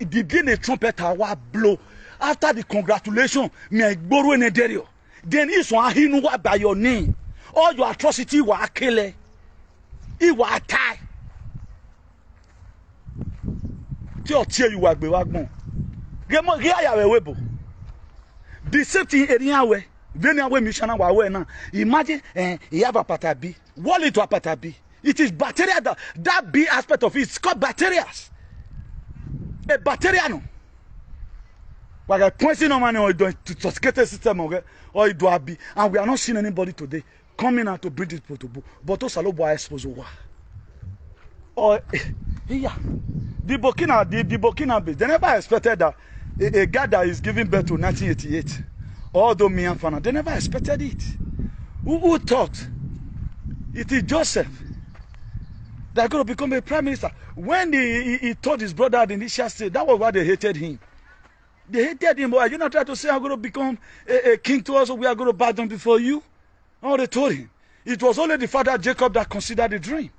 the game a trumpet I blow. After the congratulations, me I borrow in a derio. Then is one he knew what by your name. All your atrocity were killed. He was tied. Tell you what be wagbon. Get more here ya webo. The same thing anywhere. Then away mission wa we now. Imagine you have a patabi. What it to a patabi? It is bacteria that B aspect of it. It's called bacteria. A bacteria no. Like a poison on money or to intoxicate system or it do be, and we are not seeing anybody today coming out to bring this protocol. But also lobo expose war. Or yeah, the Burkina base. They never expected that a guy that is giving birth to 1988, although me and Fana, they never expected it. Who thought it is Joseph that going to become a prime minister? When he told his brother at the initial stage, that was why they hated him. They hated him. Boy, you not try to say I'm going to become a king to us, or we are going to bow down before you. Oh, they told him. It was only the father Jacob that considered the dream.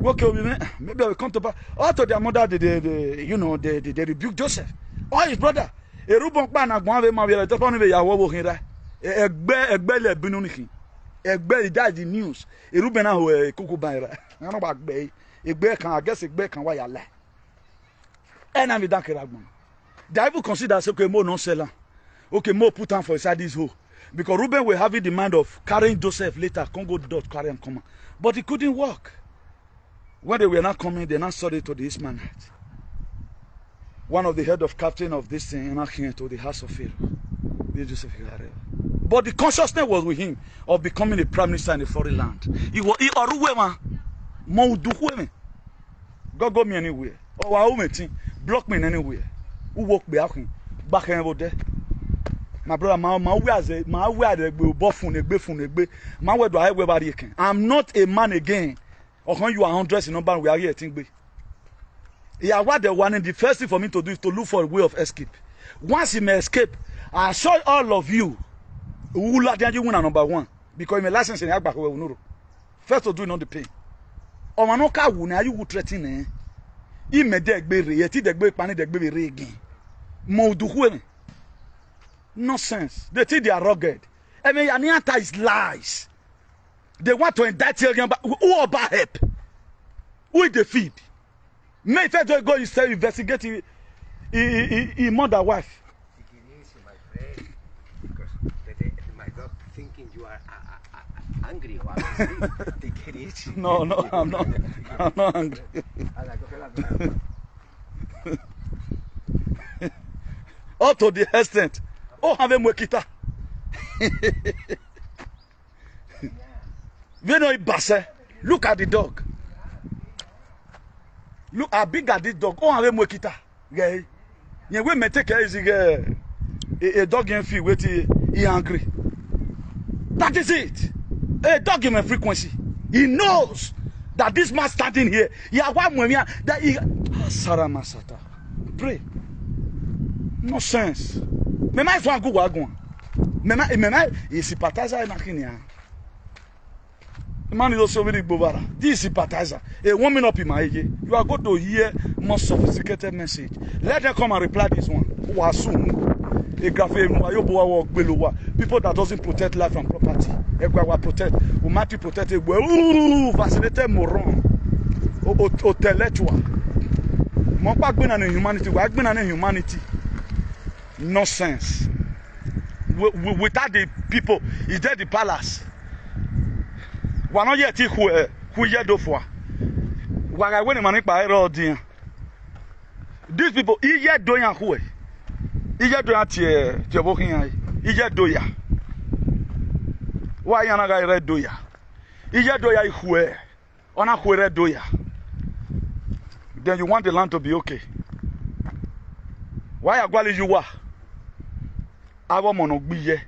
Okay, maybe I will come to back. After their mother, they rebuked Joseph. Or his brother. They rebuked that's the news. I guess they even consider okay, more non seller. Okay, more put on for inside this hole. Because Reuben were having the mind of carrying Joseph later, Congo dot carry and come. But it couldn't work. When they were not coming, they now sold it to the Ismailites. One of the head of captain of this thing now came to the house of Pharaoh. But the consciousness was with him of becoming a prime minister in a foreign land. He was God got me anywhere. Or our own team block me anywhere. Who walk back over there? My brother, my I'm not a man again. Or when you are 100 in number, we are here. Yeah, what they wanted, the first thing for me to do is to look for a way of escape. Once he may escape, I assure all of you, who let you win number one. Because my license in Agba, first to do not the pay. Or Manoka wuna you would threaten eh? He may deg be yeti deg be pani deg be again. Nonsense. They think they are rugged. I mean, Aniata is lies. They want to indict you again, but who about help? Who is the feed? May if I don't go, you say investigate his mother wife. Take it easy, my friend. Because my dog thinking you are angry or angry. Take it easy. No, I'm not angry. Up to the extent. Oh, have him kita. Look at the dog. Look how big at this dog. Oh, have him kita. Yeah. Yeah, we may take care of a dog in feel wait he angry. That is it. A dog in a frequency. He knows that this man standing here. Yeah, that he Saramasata. Pray. No sense. Me mais one go wagon. Me mais he sympathizer na kinia. The man is also very bovara. This sympathizer. A woman up in my age. You are going to hear more sophisticated message. Let them come and reply this one. Who assume a graphic people that doesn't protect life and property. Protect. Who might protect it. Vaccinated moron. Intellectual. Humanity. Nonsense. Without the people, is there the palace? We're not yet who yet do for. Why I went money by all these people, he yet doing a who? He yet doing a walking. He yet do ya. Why yana guy red do ya? He yet do ya who? On a who red do ya? Then you want the land to be okay. Why are you are? Our monogby,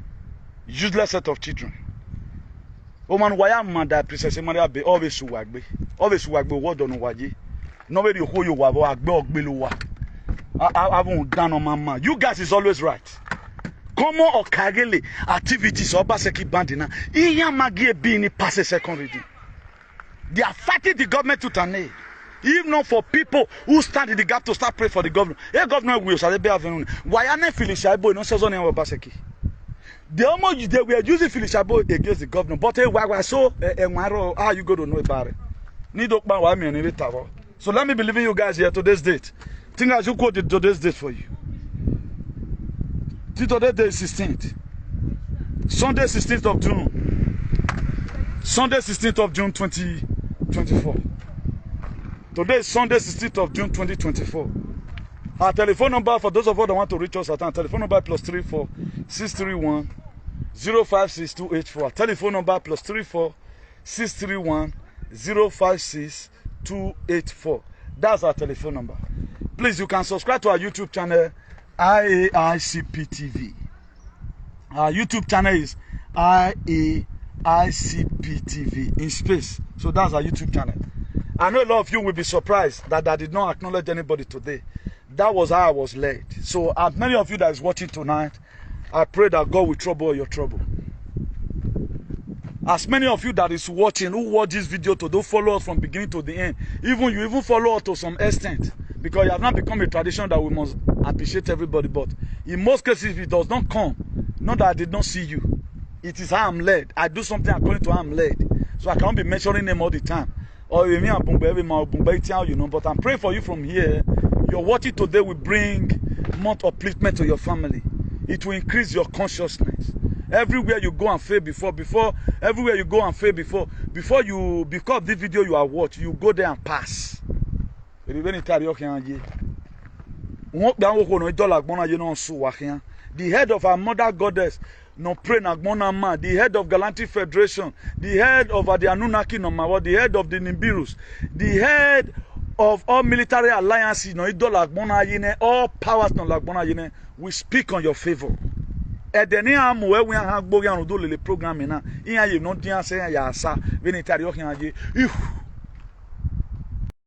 useless set of children. Oh man, why am I that Princess Maria be always wagbe? Always wagbe, what don't waji? Nobody who you were, I won't down on my man. You guys is always right. Come on, or Kagele activities or Baseki Bandina. Iya Magie being pass a second reading. They are fighting the government to turn. Even not for people who stand in the gap to start praying for the government. Hey, government will say, why are they feeling shy boy? No season in Baseki. The almost they were using Philishabo against the governor, but why so how you go to know about it? So let me believe in you guys here today's date. Think I should quote today's date for you. Today's day is 16th. Sunday 16th of June. Sunday 16th of June 2024. Today is Sunday 16th of June 2024. Our telephone number for those of us that want to reach us at our telephone number +34 631 056 284. Telephone number +34 631 056 284. That's our telephone number. Please, you can subscribe to our YouTube channel, IAICP TV. Our YouTube channel is IAICP TV in space. So that's our YouTube channel. I know a lot of you will be surprised that I did not acknowledge anybody today. That was how I was led. So as many of you that is watching tonight, I pray that God will trouble your trouble. As many of you that is watching, who watch this video to do follow us from beginning to the end, you follow us to some extent, because it has not become a tradition that we must appreciate everybody. But in most cases, if it does not come, not that I did not see you, it is how I'm led. I do something according to how I'm led. So I cannot be mentioning them all the time. Or you know, but I'm praying for you from here. Your watching today will bring more upliftment to your family. It will increase your consciousness. Everywhere you go and fail before everywhere you go and fail before because this video you are watching, you go there and pass. The head of our mother goddess, no pray nagbona man, the head of Galantic Federation, the head of the Anunnaki Nomawa, the head of the Nimbirus, the head of all military alliances, no all powers no lagbona yine, we speak on your favor. Edeni amu we have bogan do le program na. Iya ye no dia say ya sa. We ni tari o kan